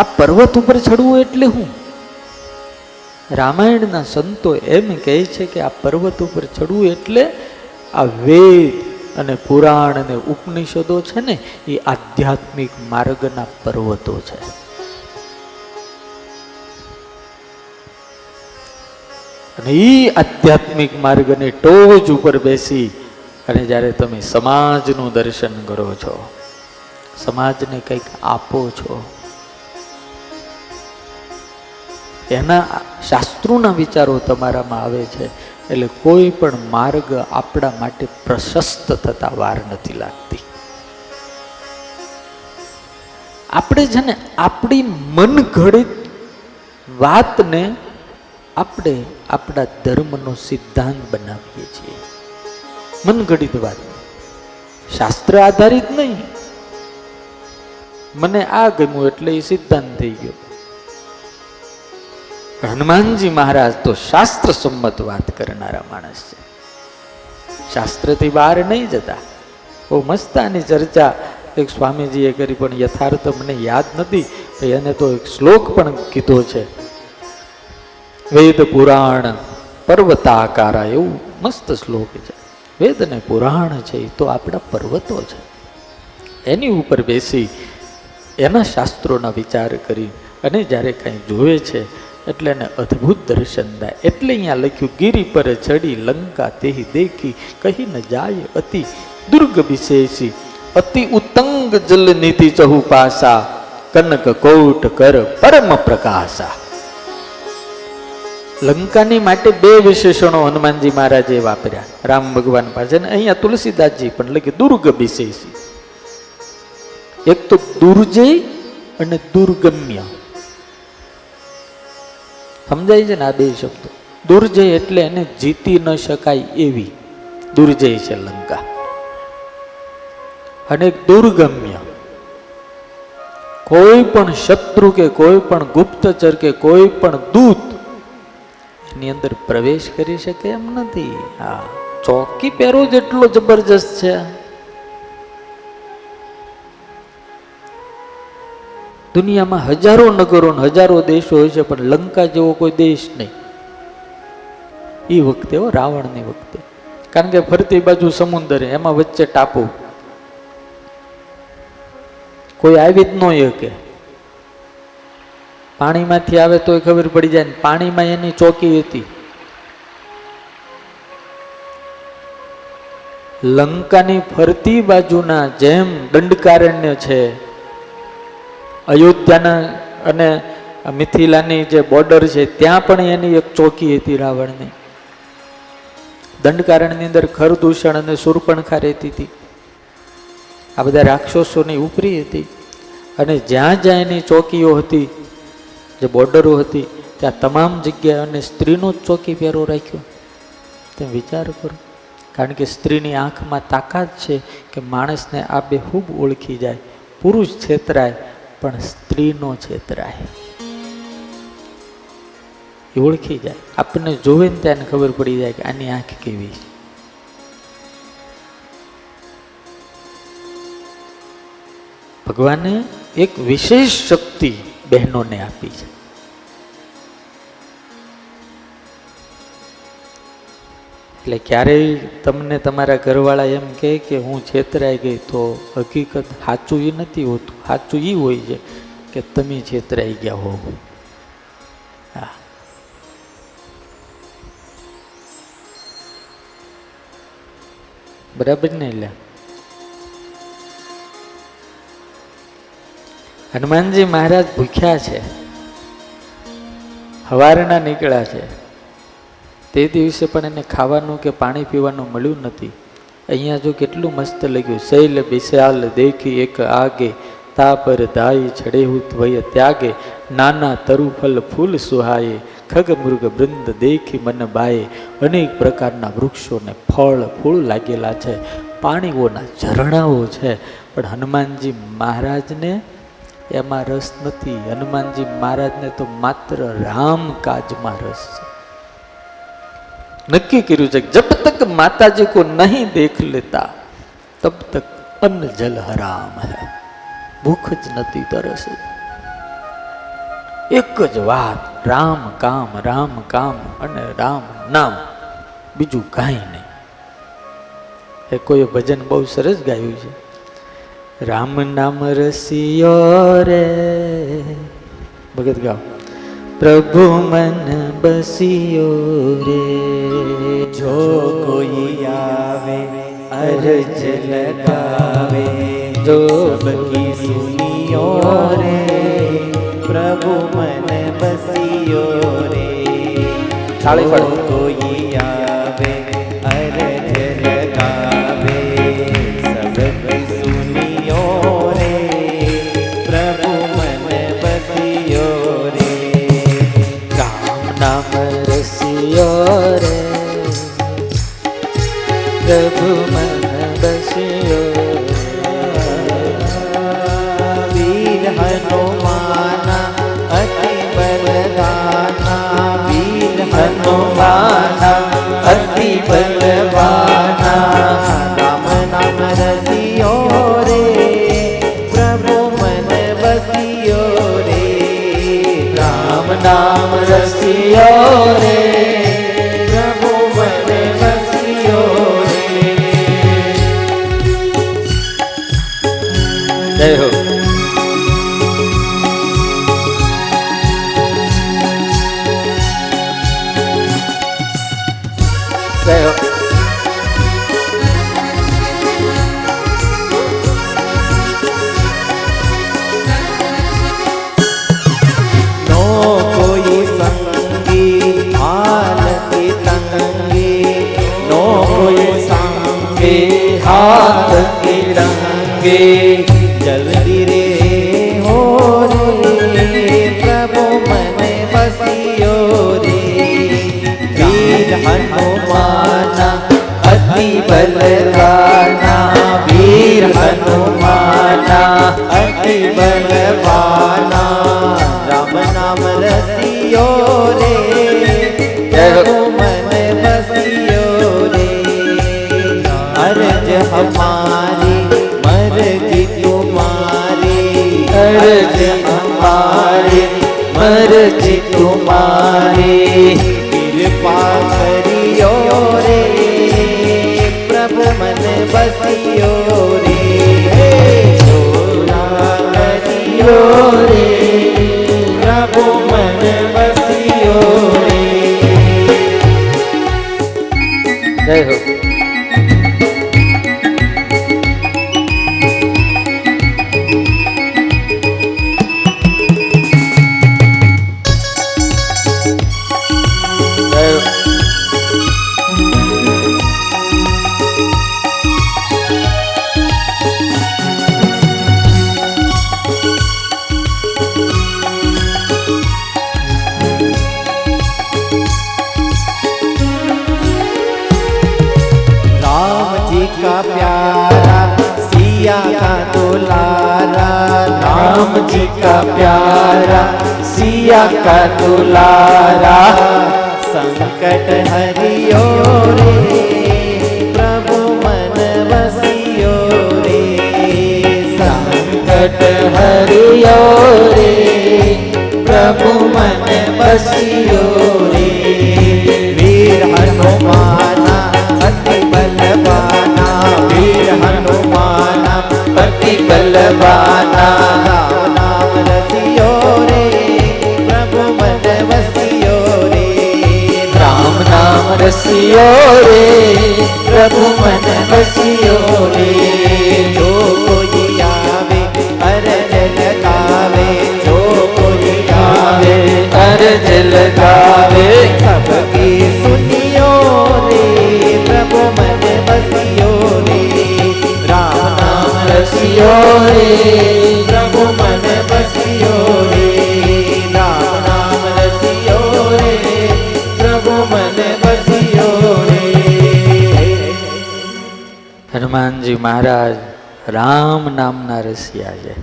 આ પર્વત ઉપર ચડવું એટલે શું? રામાયણના સંતો એમ કહે છે કે આ પર્વત ઉપર ચડવું એટલે આ વેદ અને પુરાણ અને ઉપનિષદો છે ને એ આધ્યાત્મિક માર્ગના પર્વતો છે. અને એ આધ્યાત્મિક માર્ગની ટોચ ઉપર બેસી અને જ્યારે તમે સમાજનું દર્શન કરો છો, સમાજને કંઈક આપો છો, એના શાસ્ત્રોના વિચારો તમારામાં આવે છે એટલે કોઈ પણ માર્ગ આપણા માટે પ્રશસ્ત થતા વાર નથી લાગતી. આપણે છે ને આપણી મનઘડિત વાતને આપણે આપણા ધર્મનો સિદ્ધાંત બનાવીએ છીએ. મનઘડિત વાત, શાસ્ત્ર આધારિત નહીં. મને આ ગમ્યું એટલે એ સિદ્ધાંત થઈ ગયો. હનુમાનજી મહારાજ તો શાસ્ત્ર સંમત વાત કરનારા માણસ છે, શાસ્ત્રથી બહાર નહીં જતા. બહુ મસ્ત આની ચર્ચા એક સ્વામીજીએ કરી, પણ યથાર્થ મને યાદ નથી. એને તો એક શ્લોક પણ કીધો છે, વેદ પુરાણ પર્વતાકારા, એવું મસ્ત શ્લોક છે. વેદ અને પુરાણ છે એ તો આપણા પર્વતો છે, એની ઉપર બેસી એના શાસ્ત્રોના વિચાર કરી અને જ્યારે કાંઈ જોવે છે એટલે એને અદ્ભુત દર્શન થાય. એટલે અહીંયા લખ્યું, ગિરી પર ચડી લંકા તેહી દેખી, કહી ન જાય અતિ દુર્ગ વિશેષી, અતિ ઉત્તંગ જલ નીતિ ચહુ પાસા, કનક કોટ કર પરમ પ્રકાશા. લંકાની માટે બે વિશેષણો હનુમાનજી મહારાજે વાપર્યા રામ ભગવાન પાસે. અહીંયા તુલસીદાસજી પણ લખી દુર્ગ વિશેષી. એક તો દુર્જય અને દુર્ગમ્ય, સમજાય છે ને આ બે શબ્દો. દુર્જય એટલે એને જીતી ન શકાય એવી દુર્જય છે લંકા, અને દુર્ગમ્ય, કોઈ પણ શત્રુ કે કોઈ પણ ગુપ્તચર કે કોઈ પણ દૂત એની અંદર પ્રવેશ કરી શકે એમ નથી. હા, ચોકી પહેરો જેટલો જબરજસ્ત છે. દુનિયામાં હજારો નગરો હજારો દેશો હોય છે, પણ લંકા જેવો કોઈ દેશ નહીં એ વખતે, રાવણની વખતે. કારણ કે ફરતી બાજુ સમુદ્ર, એમાં વચ્ચે ટાપુ, કોઈ આવી જ ન શકે. પાણીમાંથી આવે તોય ખબર પડી જાય. પાણીમાં એની ચોકી હતી. લંકાની ફરતી બાજુના જેમ દંડકારણ્ય છે, અયોધ્યાના અને મિથિલાની જે બોર્ડર છે ત્યાં પણ એની એક ચોકી હતી રાવણની. દંડકારણની અંદર ખરદૂષણ અને શૂર્પણખા રહેતી હતી. આ બધા રાક્ષસોની ઉપરી હતી. અને જ્યાં જ્યાં એની ચોકીઓ હતી, જે બોર્ડરો હતી, ત્યાં તમામ જગ્યાએ અને સ્ત્રીનો જ ચોકી પહેરો રાખ્યો. તમે વિચાર કરો. કારણ કે સ્ત્રીની આંખમાં તાકાત છે કે માણસને આ બે ખૂબ ઓળખી જાય. પુરુષ છેતરાય પણ સ્ત્રીનો છેતરાય, એ ઓળખી જાય. આપણને જોવે ને ત્યાં ખબર પડી જાય કે આની આંખ કેવી છે. ભગવાને એક વિશેષ શક્તિ બહેનોને આપી છે. એટલે ક્યારેય તમને તમારા ઘરવાળા એમ કહે કે હું છેતરાઈ ગઈ, તો હકીકત સાચું એ નથી હોતું. સાચું એ હોય છે કે તમે છેતરાઈ ગયા હો. હા, બરાબર ને? એટલે હનુમાનજી મહારાજ ભૂખ્યા છે, હવારના નીકળ્યા છે. તે દિવસે પણ એને ખાવાનું કે પાણી પીવાનું મળ્યું નથી. અહીંયા જો કેટલું મસ્ત લખ્યું, શૈલ વિશાલ દેખી એક આગે, તા પર ધાઈ છડેહુત વય ત્યાગે, નાના તરુફલ ફૂલ સુહાયે, ખગ મૃગ વૃંદ દેખી મન બાએ. અનેક પ્રકારના વૃક્ષોને ફળ ફૂલ લાગેલા છે, પાણીઓના ઝરણાઓ છે. પણ હનુમાનજી મહારાજને એમાં રસ નથી. હનુમાનજી મહારાજને તો માત્ર રામ કાજમાં રસ છે. નક્કી કર્યું છે કે જબ તક માતાજી को नहीं देख लेता तब तक अन्न जल हराम है. ભૂખ જ નથી, તરસ જ. એક જ વાત, રામ કામ અને રામ નામ, બીજું કાંઈ નહીં. એ કોઈ ભજન બહુ સરસ ગાયું છે. રામ નામ રસિયો રે, ભગત ગાઓ. પ્રભુ મન બસિયો રે, जो कोई आवे अर्ज लगावे, જો सबकी सुनियो रे, प्रभु मन बसियो रे. ताली जो पाडो. कोई आवे अर्ज लगावे, सबकी सुनियो रे, प्रभु मन बसियो रे. રામ નામ રસિયો રે, પ્રભુ મન બસિયો वीर हनुमाना अति बलवाना, वीर हनुमाना अति बलवाना. राम नाम रसियो रे, प्रभु मन बसियो रे. राम नाम रसियो रे, प्रभु मन बसियो रे. જય હો. જય હો. नो कोई संगी हालती तंगी, नो कोई संगी हाथ की रंगे. जल्दी रे हो रे, प्रभु मन बसियो रे. वीर हनुमाना अति बलवाना, वीर हनुमाना अति बलवाना. राम नाम रसियो रे, प्रभु मन बसियो रे. अर्ज हमारी मर्जी तुम्हारी, अर्ज हमारी मर्जी तुम्हारी. कृपा करियो रे, प्रभु मन बसियो रे. जोरा करियो रे, प्रभु मन बसियो रे. જય હો. જય હો. राम जी का प्यारा सिया का दुलारा, राम जी का प्यारा सिया का दुलारा. संकट हरियो रे, प्रभु मन बसियो रे. संकट हरियो रे, प्रभु मन बसियो रे. वीर हनुमाना अति बलवाना, वीर हनुमाना अति बलवाना. राम नाम रसियो रे, प्रभु मन बसियो रे. राम नाम रसियो रे, प्रभु मन बसियो रे. जो कोई आवे अर्ज लगावे, जो कोई आवे अर्ज लगावे, सबकी सुनियो रे, प्रभु मन बसियो रे. राम नाम रसियो रे, प्रभु मन बसियो रे. राम नाम रसियो रे, प्रभु मन बसियो रे. હનુમાનજી મહારાજ રામ નામના રસિયા છે.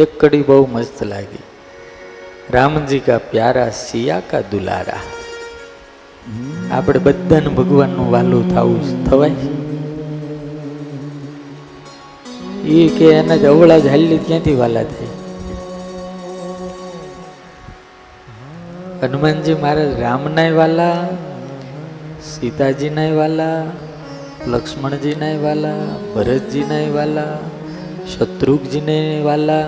એક કડી બહુ મસ્ત લાગી, રામજી કા પ્યારા સિયા કા દુલારા. આપણે બધાને ભગવાનનું વાલું થવું થવાય? એ કે એના જ અવળા જ હાલી ક્યાંથી વાલા થાય? હનુમાનજી મહારાજ રામનાય વાલા, સીતાજીનાય વાલા, લક્ષ્મણજીનાય વાલા, ભરતજીનાય વાલા, શત્રુઘ્નજીને વાલા,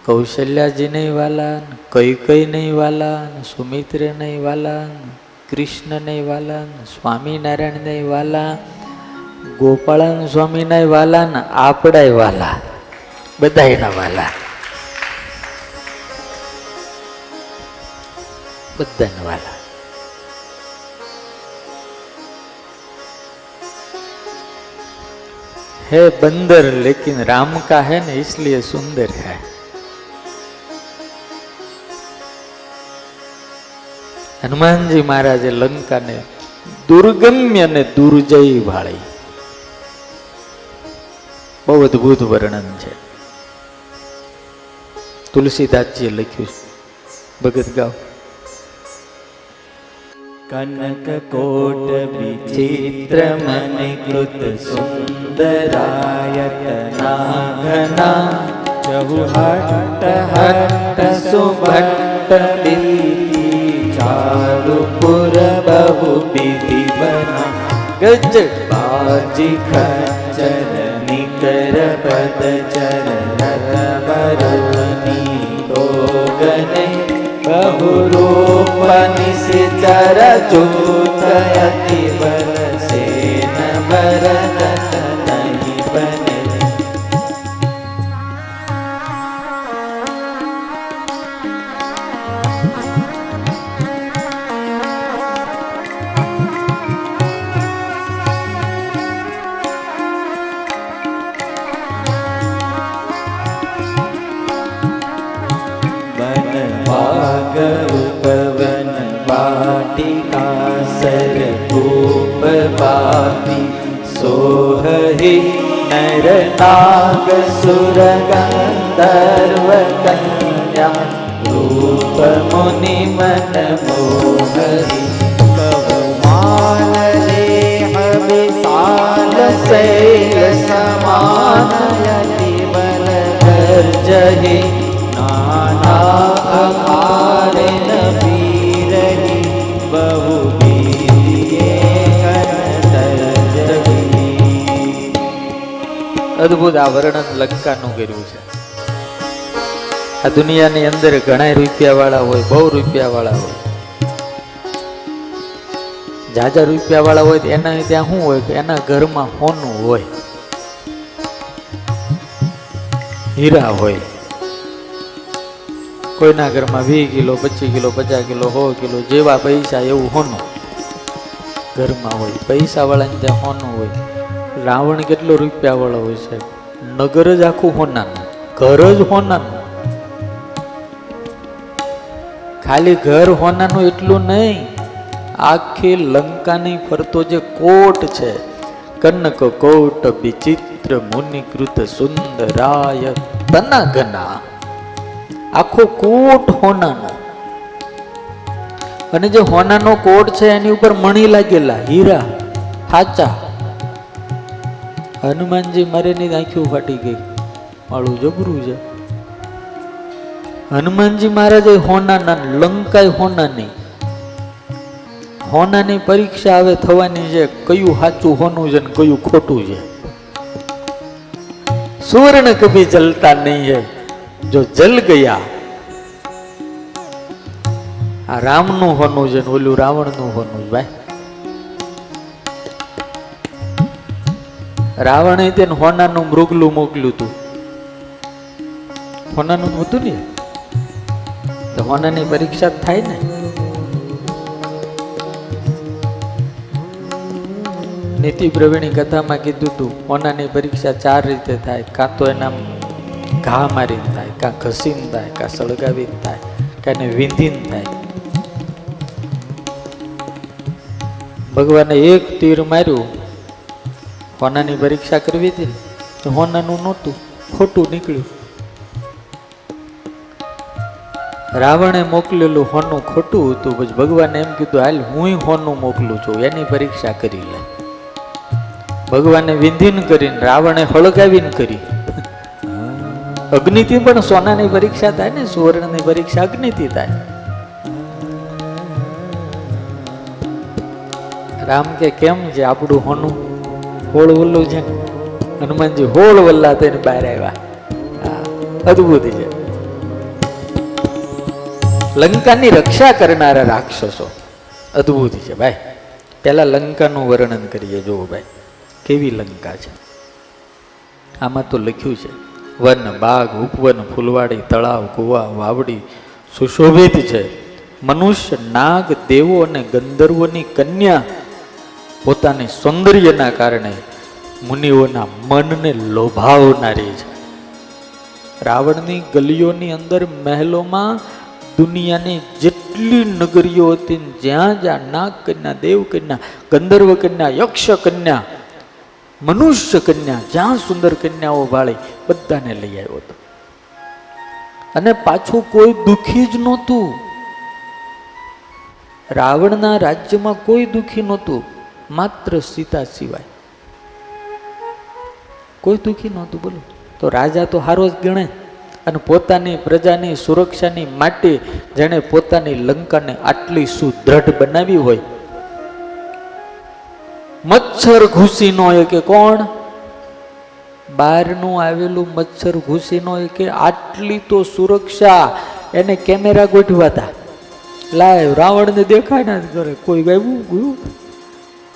કૌશલ્યાજીને વાલા, કૈકેયીને વાલા, સુમિત્રને વાલા, કૃષ્ણને વાલા, સ્વામિનારાયણને વાલા, ગોપાળન સ્વામીના વાલા ને આપડાય વાલા, બધાયના વાલા, બધાના વાલા. है बंदर लेकिन राम का है ना इसलिए सुंदर है. હનુમાનજી મહારાજે લંકાને દુર્ગમ્ય ને દુર્જય વાળી. બહુ અદભુત વર્ણન છે. તુલસીદાસજીએ લખ્યું, ભગત ગાઓ. कनक कोट विचित्र मन कृत सुंदरायतना घना चहुहट्ट हट्ट सुभट्ट दीति चारुपुर बहु विधि बना गज बाजी खच्चर निकर पद चर रथ बरनी गोगने बहुरूप निश्चर चूतयति बल सेन भरत नहीं बने. उपवन वाटिका सरकूप पापी सोहि नर नाग सुर गंधर्व कन्या रूप मुनि मन मोहरी बहुमान देह विशाल शैल समान यति बल गर्जहि नाना अखार नबीरही बहु અદભુત આ વર્ણન લંકાનું કર્યું છે. આ દુનિયાની અંદર ઘણા રૂપિયા વાળા હોય, બહુ રૂપિયા વાળા હોય, જાજા રૂપિયા વાળા હોય, એના ત્યાં શું હોય કે એના ઘરમાં સોનું હોય, હીરા હોય. કોઈના ઘરમાં 20 કિલો, 25 કિલો, 50 કિલો, 100 કિલો જેવા પૈસા એવું સોનું ઘરમાં હોય. પૈસા વાળાને ત્યાં સોનું હોય. રાવણ કેટલો રૂપિયા વાળો હોય છે, નગર જ આખું હોનાનું, ઘર જ હોનાનું. ખાલી ઘર હોનાનું એટલું નહીં, આખી લંકાની ફરતો જે કોટ છે, કનક કોટ વિચિત્ર મુનિકૃત સુંદરાય તના ઘના, આખો કોટ હોનાનો. અને જે હોનાનો કોટ છે એની ઉપર મણી લાગેલા, હીરા હાચા. હનુમાનજી મારે ની આંખો ફાટી ગઈ, મારું જબરું છે. હનુમાનજી મહારાજે હોનાના, લંકાય હોનાની. હોનાની પરીક્ષા હવે થવાની છે, કયું સાચું હોનું છે ને કયું ખોટું છે. સુવર્ણ કભી જલતા નહીં હૈ, જો જલ ગયા. આ રામનું હોનું છે ને ઓલું રાવણનું હોનું. ભાઈ રાવણે તેને હોનાનું મૃગલું મોકલ્યું હતું. હોનાનું હતું ને, તો હોનાની પરીક્ષા થાય ને. નીતિ પ્રવીણી કથામાં કીધું હતું, હોનાની પરીક્ષા 4 રીતે થાય. કાં તો એના ઘા મારીને થાય, કાં ઘસીને થાય, કાં સળગાવીને થાય, કાં એને વીંધીને થાય. ભગવાને એક તીર માર્યું, હોનાની પરીક્ષા કરવી હતી ને, હોનાનું નહોતું, ખોટું નીકળ્યું. રાવણે મોકલેલું હોનું ખોટું હતું, પછી ભગવાને એમ કીધું હાલ હું હોનું મોકલું છું, એની પરીક્ષા કરી લે. ભગવાને વિંધીને કરીને રાવણે હળગાવીને કરી. અગ્નિથી પણ સોનાની પરીક્ષા થાય ને, સુવર્ણની પરીક્ષા અગ્નિથી થાય. રામ કે કેમ છે આપણું હોનું હોળ વલ્લું છે. હનુમાનજી હોળ વલ્લા થઈને બહાર આવ્યા. અદભુત છે. લંકાની રક્ષા કરનારા રાક્ષસો અદભુત છે ભાઈ. પેલા લંકાનું વર્ણન કરીએ. જુઓ ભાઈ કેવી લંકા છે. આમાં તો લખ્યું છે વન, બાગ, ઉપવન, ફૂલવાડી, તળાવ, કુવા, વાવડી સુશોભિત છે. મનુષ્ય, નાગ, દેવો અને ગંધર્વોની કન્યા પોતાની સૌંદર્યના કારણે મુનિઓના મનને લોભાવનારી છે. રાવણની ગલીઓની અંદર મહેલોમાં દુનિયાની જેટલી નગરીઓ હતી, જ્યાં જ્યાં નાગ કન્યા, દેવ કન્યા, ગંધર્વ કન્યા, યક્ષ કન્યા, મનુષ્ય કન્યા, જ્યાં સુંદર કન્યાઓ વાળી બધાને લઈ આવ્યો હતો. અને પાછું કોઈ દુઃખી જ નહોતું. રાવણના રાજ્યમાં કોઈ દુઃખી નહોતું, માત્ર સીતા સિવાય કોઈ દુઃખી નહોતું. બોલો તો રાજા તો હારો જ ગણે. અને પોતાની પ્રજાની સુરક્ષાની માટે જેણે પોતાની લંકાને આટલી સુદ્રઢ બનાવી હોય, મચ્છર ઘૂસી ન હોય કે કોણ બહારનું આવેલું મચ્છર ઘૂસી ન હોય કે આટલી તો સુરક્ષા. એને કેમેરા ગોઠવા હતા લાઈવ, રાવણને દેખાય ના કરે કોઈ ગાયું ગયું.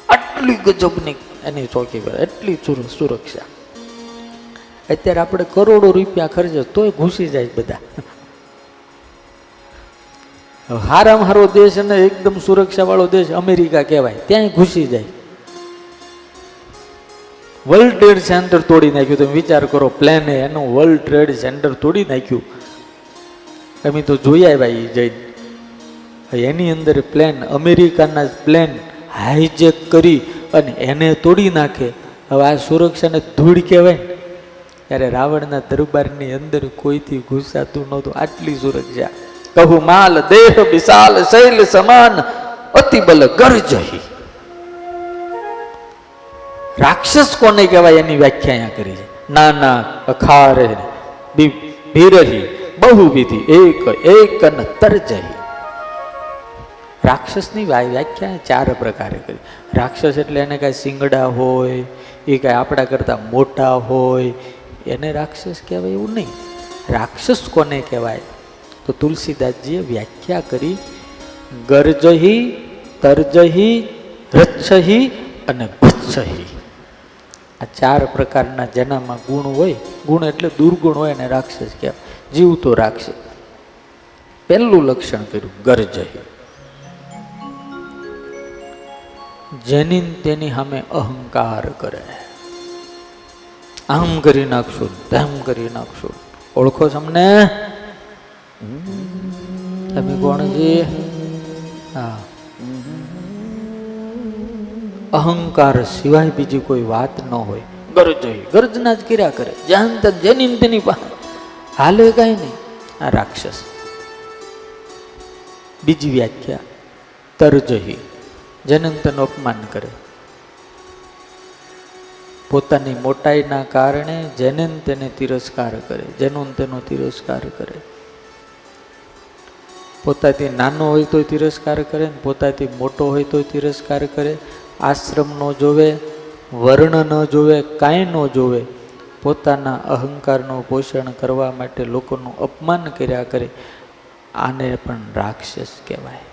આટલી ગજબની એની ચોકી પર એટલી સુરક્ષા. અત્યારે આપણે કરોડો રૂપિયા ખર્ચે તોય ઘૂસી જાય બધા. હારામાં હારો દેશ અને એકદમ સુરક્ષા વાળો દેશ અમેરિકા કહેવાય, ત્યાં ઘૂસી જાય. વર્લ્ડ ટ્રેડ સેન્ટર તોડી નાખ્યું. તમે વિચાર કરો, પ્લેને એનું વર્લ્ડ ટ્રેડ સેન્ટર તોડી નાખ્યું. અમે તો જોઈ આવ્યા એ જઈને. એની અંદર પ્લેન, અમેરિકાના પ્લેન હાઈજેક કરી અને એને તોડી નાખે. હવે આ સુરક્ષાને ધૂળ કહેવાય. ત્યારે રાવણના દરબારની અંદર કોઈથી ઘૂસાતું નહોતું, આટલી સુરક્ષા. કહું માલ દેહ વિશાલ શૈલ સમાન અતિ બલ ગર્જહી. રાક્ષસ કોને કહેવાય એની વ્યાખ્યા અહીંયા કરી છે. નાના, અખારે, ભીરહી, બહુવિધિ, એક એક ન તરજહી. રાક્ષસની વ્યાખ્યા 4 પ્રકારે કરી. રાક્ષસ એટલે એને કાંઈ સિંગડા હોય, એ કાંઈ આપણા કરતાં મોટા હોય, એને રાક્ષસ કહેવાય એવું નહીં. રાક્ષસ કોને કહેવાય તો તુલસીદાસજીએ વ્યાખ્યા કરી, ગર્જહી, તરજહી, રચ્છહી અને ભત્સહી. આ 4 પ્રકારના જેનામાં ગુણ હોય, ગુણ એટલે દુર્ગુણ હોય એને રાક્ષસ કહેવાય. જીવતો રાક્ષસ. પહેલું લક્ષણ કર્યું ગર્જહી. જેની તેની સામે અહંકાર કરે. આમ કરી નાખશું, તેમ કરી નાખશું. ઓળખો છો અમને? તમે કોણ જી? હા, અહંકાર સિવાય બીજી કોઈ વાત ન હોય. ગર્જહી, ગર્જના જ કર્યા કરે. જ્યાં તક જેની તેની પાસે હાલે કાંઈ નહીં. આ રાક્ષસ. બીજી વ્યાખ્યા તરજહી, જેને તેનું અપમાન કરે. પોતાની મોટાઈના કારણે જેને તેને તિરસ્કાર કરે, જેનો તેનો તિરસ્કાર કરે. પોતાથી નાનો હોય તો તિરસ્કાર કરે, પોતાથી મોટો હોય તો તિરસ્કાર કરે. આશ્રમ ન જોવે, વર્ણ ન જોવે, કાંઈ ન જોવે. પોતાના અહંકારનું પોષણ કરવા માટે લોકોનું અપમાન કર્યા કરે. આને પણ રાક્ષસ કહેવાય.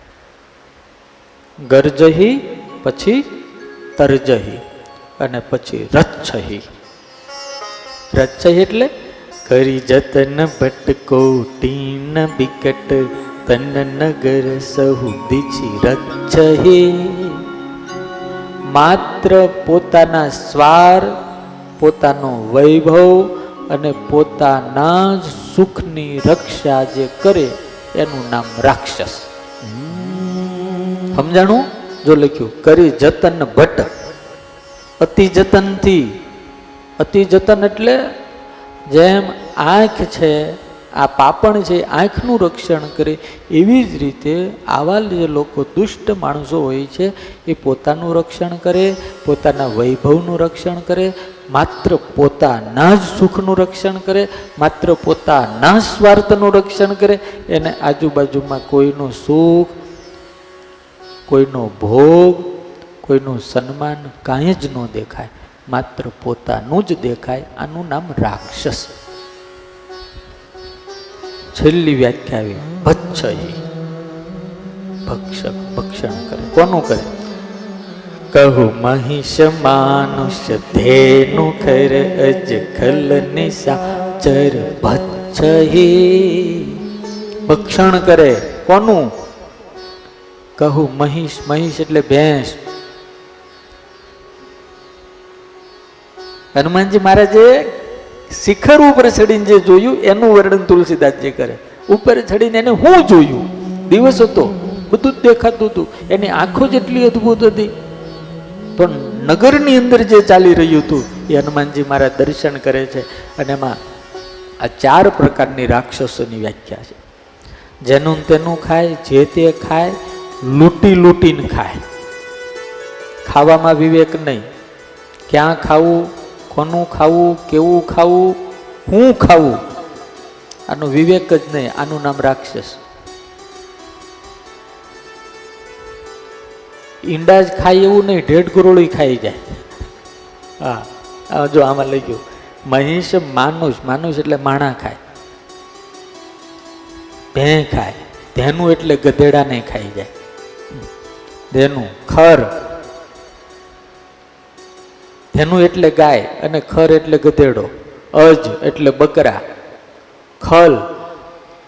ગર્જહી, પછી તરજહી અને પછી રચ્છહી. રચ્છહી એટલે કરી જતન ભટકો ટીન બિકટ તન નગર સહુ દીછી રચ્છહી. માત્ર પોતાના સ્વાર્થ, પોતાનો વૈભવ અને પોતાના જ સુખની રક્ષા જે કરે એનું નામ રાક્ષસ. સમજાણું? જો લખ્યું કરી જતન ભટ્ટ, અતિ જતનથી. અતિ જતન એટલે જેમ આંખ છે આ પાપણ છે આંખનું રક્ષણ કરે. એવી જ રીતે આવા જે લોકો દુષ્ટ માણસો હોય છે એ પોતાનું રક્ષણ કરે, પોતાના વૈભવનું રક્ષણ કરે, માત્ર પોતાના જ સુખનું રક્ષણ કરે, માત્ર પોતાના સ્વાર્થનું રક્ષણ કરે. એને આજુબાજુમાં કોઈનું સુખ, કોઈનો ભોગ, કોઈનું સન્માન કાંઈ જ ન દેખાય, માત્ર પોતાનું જ દેખાય. આનું નામ રાક્ષસ. છેલ્લી વ્યાખ્યા આવી ભક્ષયી, ભક્ષક, ભક્ષણ કરે. કોનું કરે? કહું મહિષ માનુષ્ય ધેનુ ખર અજ ખલ નિશાચર ભક્ષયી. ભક્ષણ કરે. કોનું? કહું મહિષ. મહિષ એટલે ભેંસ. હનુમાનજી મહારાજે શિખર ઉપર ચડીને જે જોયું એનું વર્ણન તુલસીદાસજી કરે. ઉપર ચડીને એને હું જોયું? દિવસ હતો, બધું જ દેખાતું હતું, એની આંખો જેટલી અદભુત હતી, પણ નગરની અંદર જે ચાલી રહ્યું હતું એ હનુમાનજી મહારાજ દર્શન કરે છે. અને એમાં આ 4 પ્રકારની રાક્ષસોની વ્યાખ્યા છે. જેનું તેનું ખાય, જે તે ખાય, લૂંટી લૂંટીને ખાય. ખાવામાં વિવેક નહીં. ક્યાં ખાવું, કોનું ખાવું, કેવું ખાવું, હું ખાવું, આનો વિવેક જ નહીં. આનું નામ રાક્ષસ. ઈંડા જ ખાય એવું નહીં, ઢેઢ ગરોળી ખાઈ જાય. હા, જો આમાં લઈ ગયું. મહિષ માનુષ. માનુષ એટલે માણા ખાય. ભેં ખાય. ધેનું એટલે ગધેડાને ખાઈ જાય. ધેનું. ખર. ધેનું એટલે ગાય અને ખર એટલે ગધેડો. અજ એટલે બકરા. ખલ.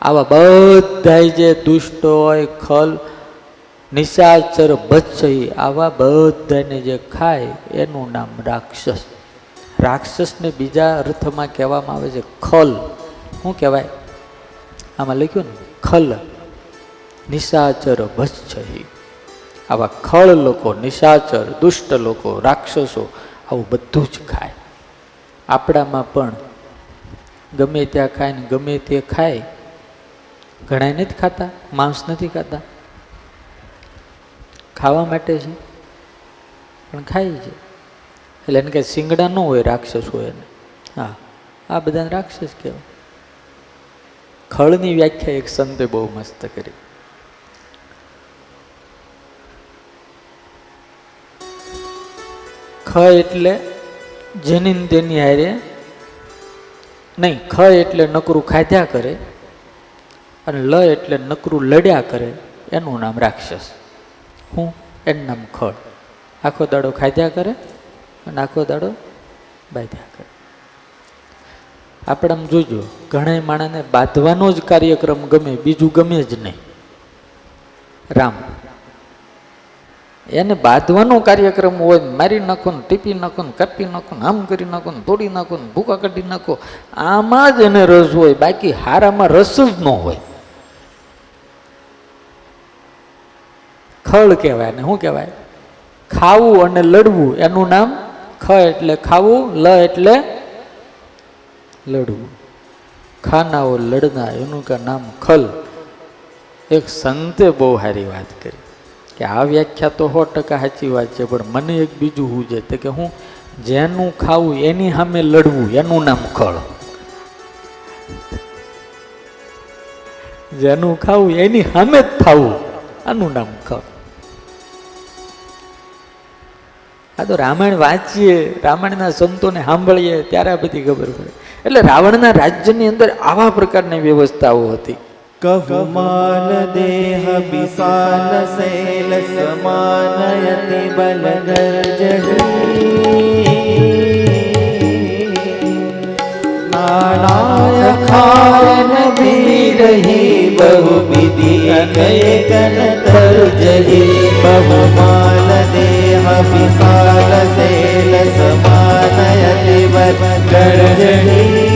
આવા બધા જે દુષ્ટ હોય, ખલ, નિશાચર, ભક્ષયી, આવા બધાને જે ખાય એનું નામ રાક્ષસ. રાક્ષસને બીજા અર્થમાં કહેવામાં આવે છે ખલ. શું કહેવાય? આમાં લખ્યું ને ખલ. નિશાચર ભક્ષયી. આવા ખળ લોકો, નિશાચર, દુષ્ટ લોકો, રાક્ષસો આવું બધું જ ખાય. આપણામાં પણ ગમે ત્યાં ખાય ને ગમે તે ખાય. ઘણા નથી ખાતા, માંસ નથી ખાતા, ખાવા માટે છે પણ ખાય છે. એટલે એને કંઈ શિંગડા ન હોય, રાક્ષસ હોય એને. હા, આ બધાને રાક્ષસ કહેવાય. ખળની વ્યાખ્યા એક સંતે બહુ મસ્ત કરી. ખ એટલે જેની તેની હારે નહીં. ખ એટલે નકરું ખાધ્યા કરે, અને લ એટલે નકરું લડ્યા કરે, એનું નામ રાક્ષસ. હું? એનું નામ ખળ. આખો દાડો ખાધ્યા કરે અને આખો દાડો બાંધ્યા કરે. આપણે આમ જોજો, ઘણા માણસને બાંધવાનો જ કાર્યક્રમ ગમે, બીજું ગમે જ નહીં. રામ, એને બાંધવાનો કાર્યક્રમ હોય, મારી નાખો ને, ટીપી નાખો ને, કાપી નાખો ને, આમ કરી નાખો ને, તોડી નાખો ને, ભૂકા કાઢી નાખો, આમાં જ એને રસ હોય. બાકી હારામાં રસ જ ન હોય. ખળ કહેવાય. ને શું કહેવાય? ખાવું અને લડવું, એનું નામ ખ એટલે ખાવું, લ એટલે લડવું. ખાના ઓ લડના, એનું કા નામ ખલ. એક સંતે બહુ સારી વાત કરી કે આ વ્યાખ્યા તો 100% સાચી વાત છે, પણ મને એક બીજું શું છે તો કે હું જેનું ખાવું એની સામે લડવું, એનું નામ ખળ. જેનું ખાવું એની સામે જ થાવું, આનું નામ ખળ. આ તો રામાયણ વાંચીએ, રામાયણના સંતોને સાંભળીએ ત્યારે આ બધી ખબર પડે. એટલે રાવણના રાજ્યની અંદર આવા પ્રકારની વ્યવસ્થાઓ હતી. કહુમાન દેહ વિશાલ શૈલ સમાનયતિ બલ ગર્જહી નાનાય ખાયન બીરહી બહુ વિધિ અનેકન તર્જહી બહુમાન દેહ વિશાલ શૈલ સમાનયતિ બલ ગર્જહી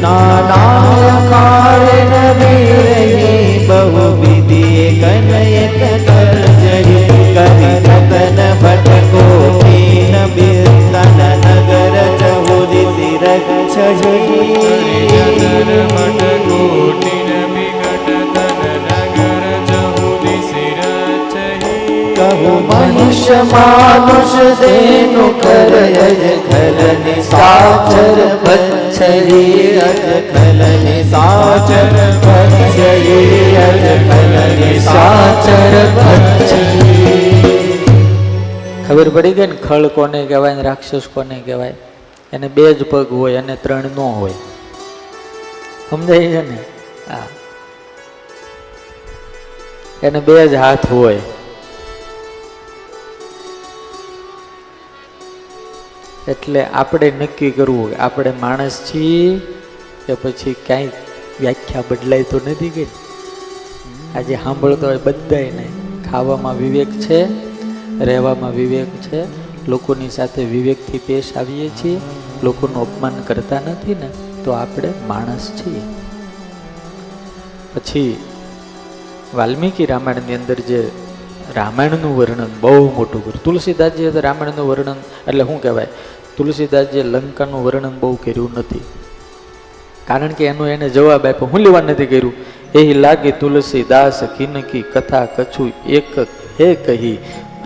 નાના કારણ વિરહી બહુ વિધિ કનયક તર્જહી કવિ રતન ભટકો હીન બિરતન નગર ચહુરી સિરગ કહું મનુષ્ય માનુષ દેનુ કર અજ ખલ નિસાચર ભચ્છરી અજ ખલ નિસાચર ભચ્છરી અજ ખલ નિસાચર ભચ્છરી. ખબર પડી ગઈ ને ખળ કોને કહેવાય ને રાક્ષસ કોને કહેવાય? એને બે જ પગ હોય અને ત્રણ ન હોય. સમજાય છે ને? હા, એને બે જ હાથ હોય. એટલે આપણે નક્કી કરવું આપણે માણસ છીએ કે પછી કાંઈ વ્યાખ્યા બદલાય તો નથી ગઈ. આજે સાંભળતો હોય બધાય નહીં. ખાવામાં વિવેક છે, રહેવામાં વિવેક છે, લોકોની સાથે વિવેકથી પેશ આવીએ છીએ, લોકોનું અપમાન કરતા નથી ને, તો આપણે માણસ છીએ. પછી વાલ્મીકી રામાયણની અંદર જે રામાયણનું વર્ણન બહુ મોટું કર્યું. તુલસીદાસજીએ તો રામાયણનું વર્ણન એટલે શું કહેવાય, તુલસીદાસજીએ લંકાનું વર્ણન બહુ કર્યું નથી. કારણ કે એનો એને જવાબ આપ્યો, હું લેવા નથી કર્યું. એ લાગી તુલસીદાસ કિનકી કથા કછું એક હે કહી,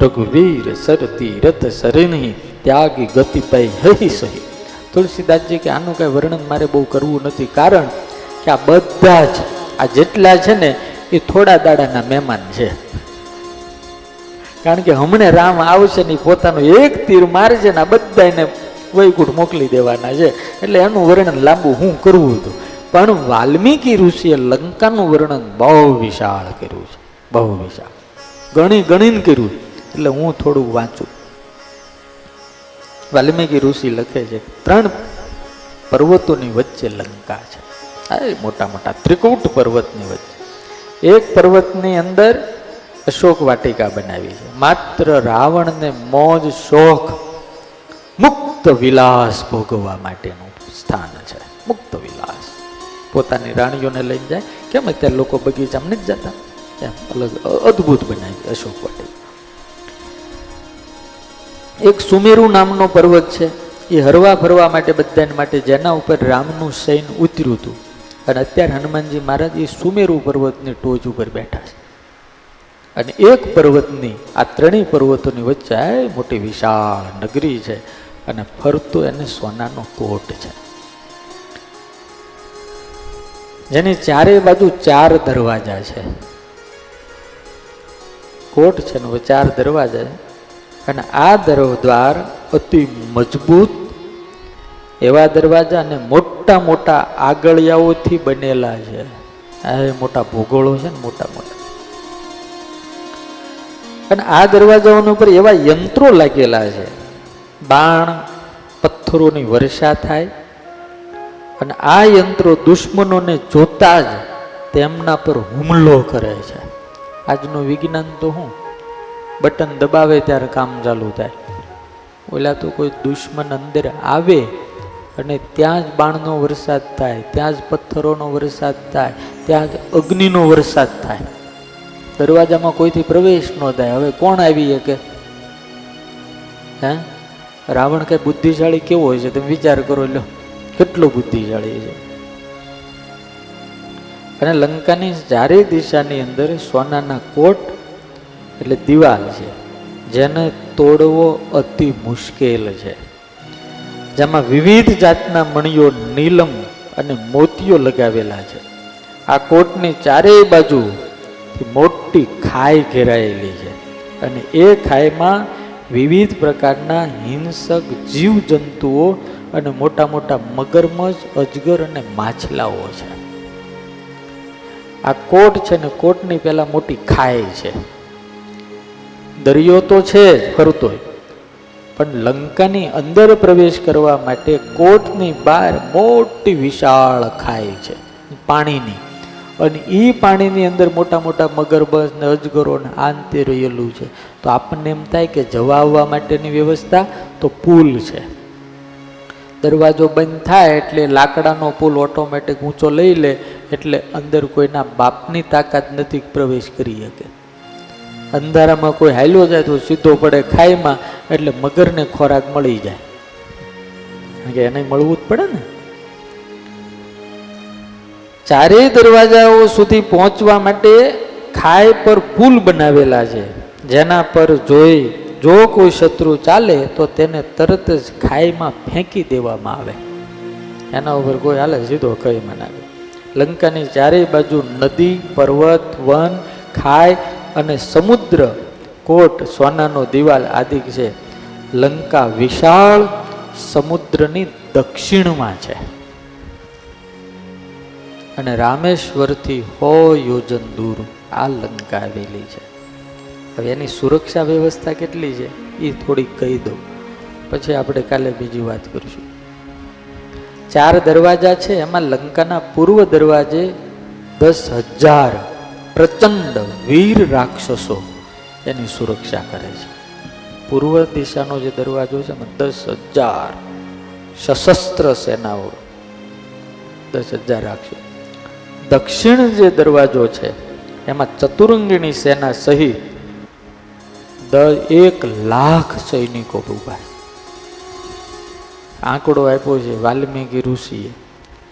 રઘુવીર સરતી રથ સરણી ત્યાગી ગતિ પાઈ હહી સહી. તુલસીદાસજી કે આનું કઈ વર્ણન મારે બહુ કરવું નથી, કારણ કે આ બધા જ આ જેટલા છે ને એ થોડા દાડાના મહેમાન છે. કારણ કે હમણે રામ આવશે ને પોતાનું એક તીર મારશે ને આ બધાને વૈકુંઠ મોકલી દેવાના છે. એટલે એનું વર્ણન લાંબુ હું કરવું હતું, પણ વાલ્મીકી ઋષિએ લંકાનું વર્ણન બહુ વિશાળ કર્યું છે, બહુ વિશાળ, ગણીને કર્યું. એટલે હું થોડું વાંચું. વાલ્મીકી ઋષિ લખે છે 3 પર્વતોની વચ્ચે લંકા છે. આ મોટા મોટા ત્રિકૂટ પર્વતની વચ્ચે એક પર્વતની અંદર અશોક વાટિકા બનાવી છે. માત્ર રાવણને મોજ શોખ મુક્ત વિલાસ ભોગવવા માટેનું સ્થાન છે. મુક્ત વિલાસ, પોતાની રાણીઓને લઈને જાય. કેમ અત્યારે લોકો બગીચામાં નથી જતા? એમ અલગ અદ્ભુત બનાવી અશોક વાટિકા. એક સુમેરુ નામનો પર્વત છે, એ હરવા ફરવા માટે બધાને માટે, જેના ઉપર રામનું સૈન્ય ઉતર્યું હતું. અને અત્યારે હનુમાનજી મહારાજ એ સુમેરુ પર્વતની ટોચ ઉપર બેઠા છે. અને એક પર્વતની આ 3 પર્વતોની વચ્ચે મોટી વિશાળ નગરી છે, અને ફરતો એને સોનાનો કોટ છે, જેની ચારે બાજુ 4 દરવાજા છે. કોટ છે ને 4 દરવાજા છે. અને આ દ્વાર અતિ મજબૂત એવા દરવાજા અને મોટા મોટા આગળિયાઓથી બનેલા છે. આ મોટા ભૂગોળો છે ને, મોટા મોટા. અને આ દરવાજાઓના ઉપર એવા યંત્રો લાગેલા છે, બાણ પથ્થરોની વર્ષા થાય. અને આ યંત્રો દુશ્મનોને જોતા જ તેમના પર હુમલો કરે છે. આજનું વિજ્ઞાન તો શું, બટન દબાવે ત્યારે કામ ચાલુ થાય. ઓલા તો કોઈ દુશ્મન અંદર આવે અને ત્યાં જ બાણનો વરસાદ થાય, ત્યાં જ પથ્થરોનો વરસાદ થાય, ત્યાં જ અગ્નિનો વરસાદ થાય. દરવાજામાં કોઈથી પ્રવેશ ન થાય. હવે કોણ આવી શકે? હે, રાવણ કઈ બુદ્ધિશાળી કેવો હોય છે તમે વિચાર કરો. લો કેટલો બુદ્ધિશાળી છે. અને લંકાની 4 દિશાની અંદર સોનાના કોટ એટલે દિવાલ છે, જેને તોડવો અતિ મુશ્કેલ છે. જેમાં વિવિધ જાતના મણીઓ, નીલમ અને મોતીઓ લગાવેલા છે. આ કોટની 4 બાજુ મોટી ખાઈ ઘેરાયેલી છે, અને એ ખાઈમાં વિવિધ પ્રકારના હિંસક જીવજંતુઓ અને મોટા મોટા મગરમચ્છ, અજગર અને માછલાઓ છે. આ કોટ છે ને, કોટની પહેલા મોટી ખાઈ છે. દરિયો તો છે જ ફરતો, પણ લંકાની અંદર પ્રવેશ કરવા માટે કોટની બહાર મોટી વિશાળ ખાઈ છે પાણીની. અને એ પાણીની અંદર મોટા મોટા મગરમચ્છ ને અજગરો ને આંતે રહેલું છે. તો આપણને એમ થાય કે જવા આવવા માટેની વ્યવસ્થા તો પુલ છે. દરવાજો બંધ થાય એટલે લાકડાનો પુલ ઓટોમેટિક ઊંચો લઈ લે, એટલે અંદર કોઈના બાપની તાકાત નથી પ્રવેશ કરી શકે. અંધારામાં કોઈ હાલ્યો જાય તો સીધો પડે ખાઈમાં, એટલે મગરને ખોરાક મળી જાય. કારણ કે એને મળવું જ પડે ને. ચારેય દરવાજાઓ સુધી પહોંચવા માટે ખાઈ પર પુલ બનાવેલા છે, જેના પર જો કોઈ શત્રુ ચાલે તો તેને તરત જ ખાઈમાં ફેંકી દેવામાં આવે. એના ઉપર કોઈ હાલે સીધો ખાઈમાં નાખે. લંકાની ચારેય બાજુ નદી, પર્વત, વન, ખાઈ અને સમુદ્ર કોટ, સોનાનો દિવાલ આદિ છે. લંકા વિશાળ સમુદ્રની દક્ષિણમાં છે અને રામેશ્વરથી 100 યોજન દૂર આ લંકા આવેલી છે. હવે એની સુરક્ષા વ્યવસ્થા કેટલી છે એ થોડીક કહી દઉં, પછી આપણે કાલે બીજી વાત કરીશું. 4 દરવાજા છે, એમાં લંકાના પૂર્વ દરવાજે 10,000 પ્રચંડ વીર રાક્ષસો એની સુરક્ષા કરે છે. પૂર્વ દિશાનો જે દરવાજો છે એમાં 10,000 સશસ્ત્ર સેનાઓ, 10,000 રાક્ષસો. દક્ષિણ જે દરવાજો છે એમાં ચતુરંગીણી સેના સહિત 1,00,000 સૈનિકો ઉભા. આંકડો આપ્યો છે વાલ્મીકી ઋષિએ,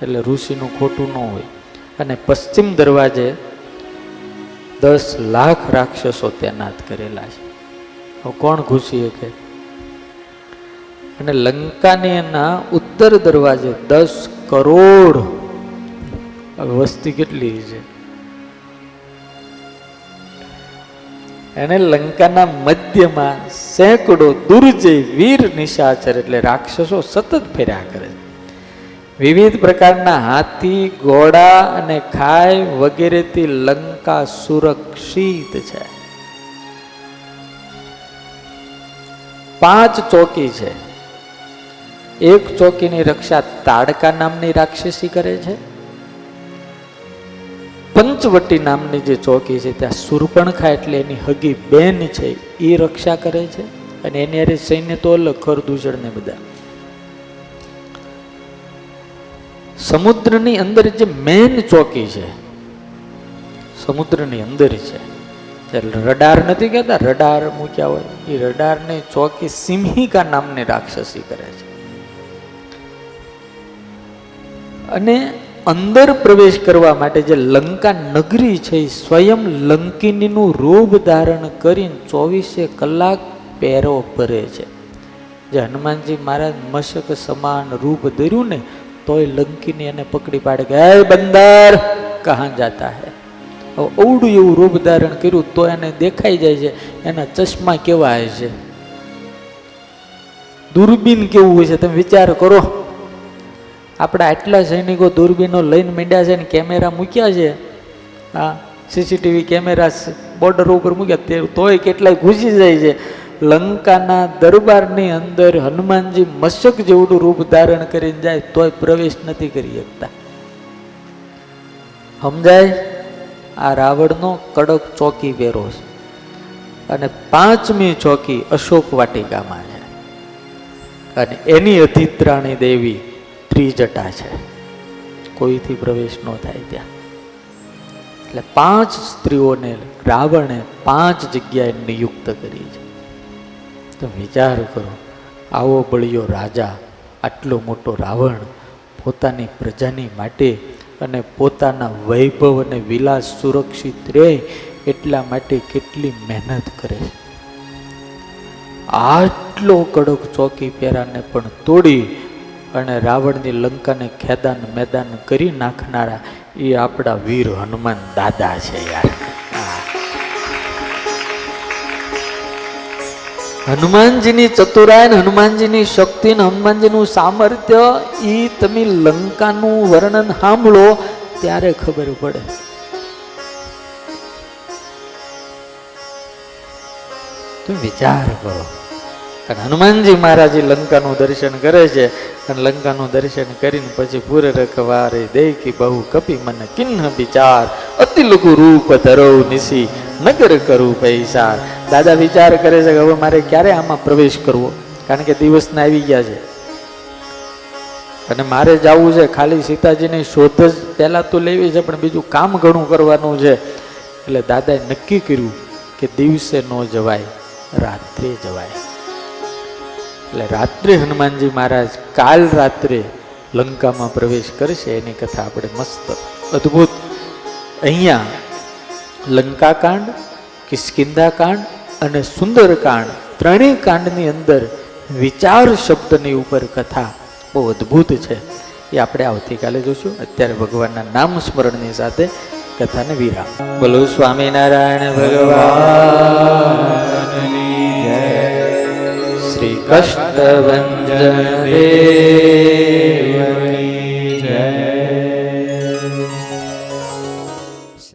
એટલે ઋષિનું ખોટું ન હોય. અને પશ્ચિમ દરવાજે 10,00,000 રાક્ષસો તૈનાત કરેલા છે. હવે કોણ ઘૂસી શકે? અને લંકાની એના ઉત્તર દરવાજે 10 કરોડ. હવે વસ્તી કેટલી છે? એને લંકાના મધ્યમાં સેંકડો દુર્જય વીર નિશાચર એટલે રાક્ષસો સતત ફેર્યા કરે છે. વિવિધ પ્રકારના હાથી, ઘોડા અને ખાઈ વગેરેથી લંકા સુરક્ષિત છે. 5 ચોકી છે. એક ચોકીની રક્ષા તાડકા નામની રાક્ષસી કરે છે. પંચવટી નામની જે ચોકી છે ત્યાં સુરપણખા એટલે એની હગી બેન છે એ રક્ષા કરે છે. અને એની હારે સૈન્ય તો અલગ, ખરદૂષણ ને બધા. સમુદ્રની અંદર જે મેન ચોકી છે, સમુદ્રની અંદર છે, રડાર નથી કહેતા, રડાર મૂક્યા હોય એ રડારની ચોકી સિંહિકા નામની રાક્ષસી કરે છે. અને અંદર પ્રવેશ કરવા માટે જે લંકા નગરી છે એ સ્વયં લંકિનીનું રૂપ ધારણ કરીને 24 કલાક પહેરો ભરે છે. જે હનુમાનજી મહારાજ મશક સમાન રૂપ ધર્યું ને તોય લંકિની એને પકડી પાડે કે હે બંદર કહાં જાતા હે. અવડું એવું રૂપ ધારણ કર્યું તો એને દેખાઈ જાય છે. એના ચશ્મા કેવા હોય છે, દૂરબીન કેવું હોય છે, તમે વિચાર કરો. આપણા આટલા સૈનિકો દૂરબીનો લઈને માંડ્યા છે ને કેમેરા મૂક્યા છે, હા સીસીટીવી કેમેરા બોર્ડર ઉપર મૂક્યા, તોય કેટલાય ઘૂસી જાય છે. લંકાના દરબારની અંદર હનુમાનજી મશક જેવડું રૂપ ધારણ કરીને જાય તોય પ્રવેશ નથી કરી શકતા. સમજાય? આ રાવણનો કડક ચોકી વેરો છે. અને 5મી ચોકી અશોક વાટિકામાં છે અને એની અધિત્રાણી દેવી ત્રિજટા છે, કોઈથી પ્રવેશ ન થાય ત્યાં. એટલે 5 સ્ત્રીઓને રાવણે 5 જગ્યાએ નિયુક્ત કરી છે. તો વિચાર કરો, આવો બળિયો રાજા, આટલો મોટો રાવણ પોતાની પ્રજાની માટે અને પોતાના વૈભવ અને વિલાસ સુરક્ષિત રહે એટલા માટે કેટલી મહેનત કરે છે. આટલો કડક ચોકી પેરાને પણ તોડી અને રાવણની લંકાને ખેદાન મેદાન કરી નાખનારા એ આપણા વીર હનુમાન દાદા છે યાર. હનુમાનજીની ચતુરાઈ, હનુમાનજીની શક્તિ, હનુમાનજીનું સામર્થ્ય એ તમે લંકાનું વર્ણન સાંભળો ત્યારે ખબર પડે. તમે વિચાર કરો. હનુમાનજી મહારાજ લંકાનું દર્શન કરે છે અને લંકાનું દર્શન કરીને પછી પૂરે રખવારે દેખી બહુ કપી મને કિન્હ વિચાર અતિ લઘુ રૂપ ધરો નિશી નગર કરું પૈસા. દાદા વિચાર કરે છે કે હવે મારે ક્યારે આમાં પ્રવેશ કરવો, કારણ કે દિવસના આવી ગયા છે અને મારે જવું છે. ખાલી સીતાજીની શોધ જ પહેલા તો લેવી છે પણ બીજું કામ ઘણું કરવાનું છે. એટલે દાદાએ નક્કી કર્યું કે દિવસે ન જવાય, રાત્રે જવાય. એટલે રાત્રે હનુમાનજી મહારાજ કાલ રાત્રે લંકામાં પ્રવેશ કરશે. એની કથા આપણે મસ્ત અદ્ભુત. અહીંયા લંકાકાંડ, કિષ્કિંધાકાંડ અને સુંદરકાંડ ત્રણેય કાંડની અંદર વિચાર શબ્દની ઉપર કથા બહુ અદ્ભુત છે. એ આપણે આવતીકાલે જોશું. અત્યારે ભગવાનના નામ સ્મરણની સાથે કથાને વિરામ. બોલો સ્વામિનારાયણ ભગવાનની જય. શ્રી કષ્ટભંજન દેવ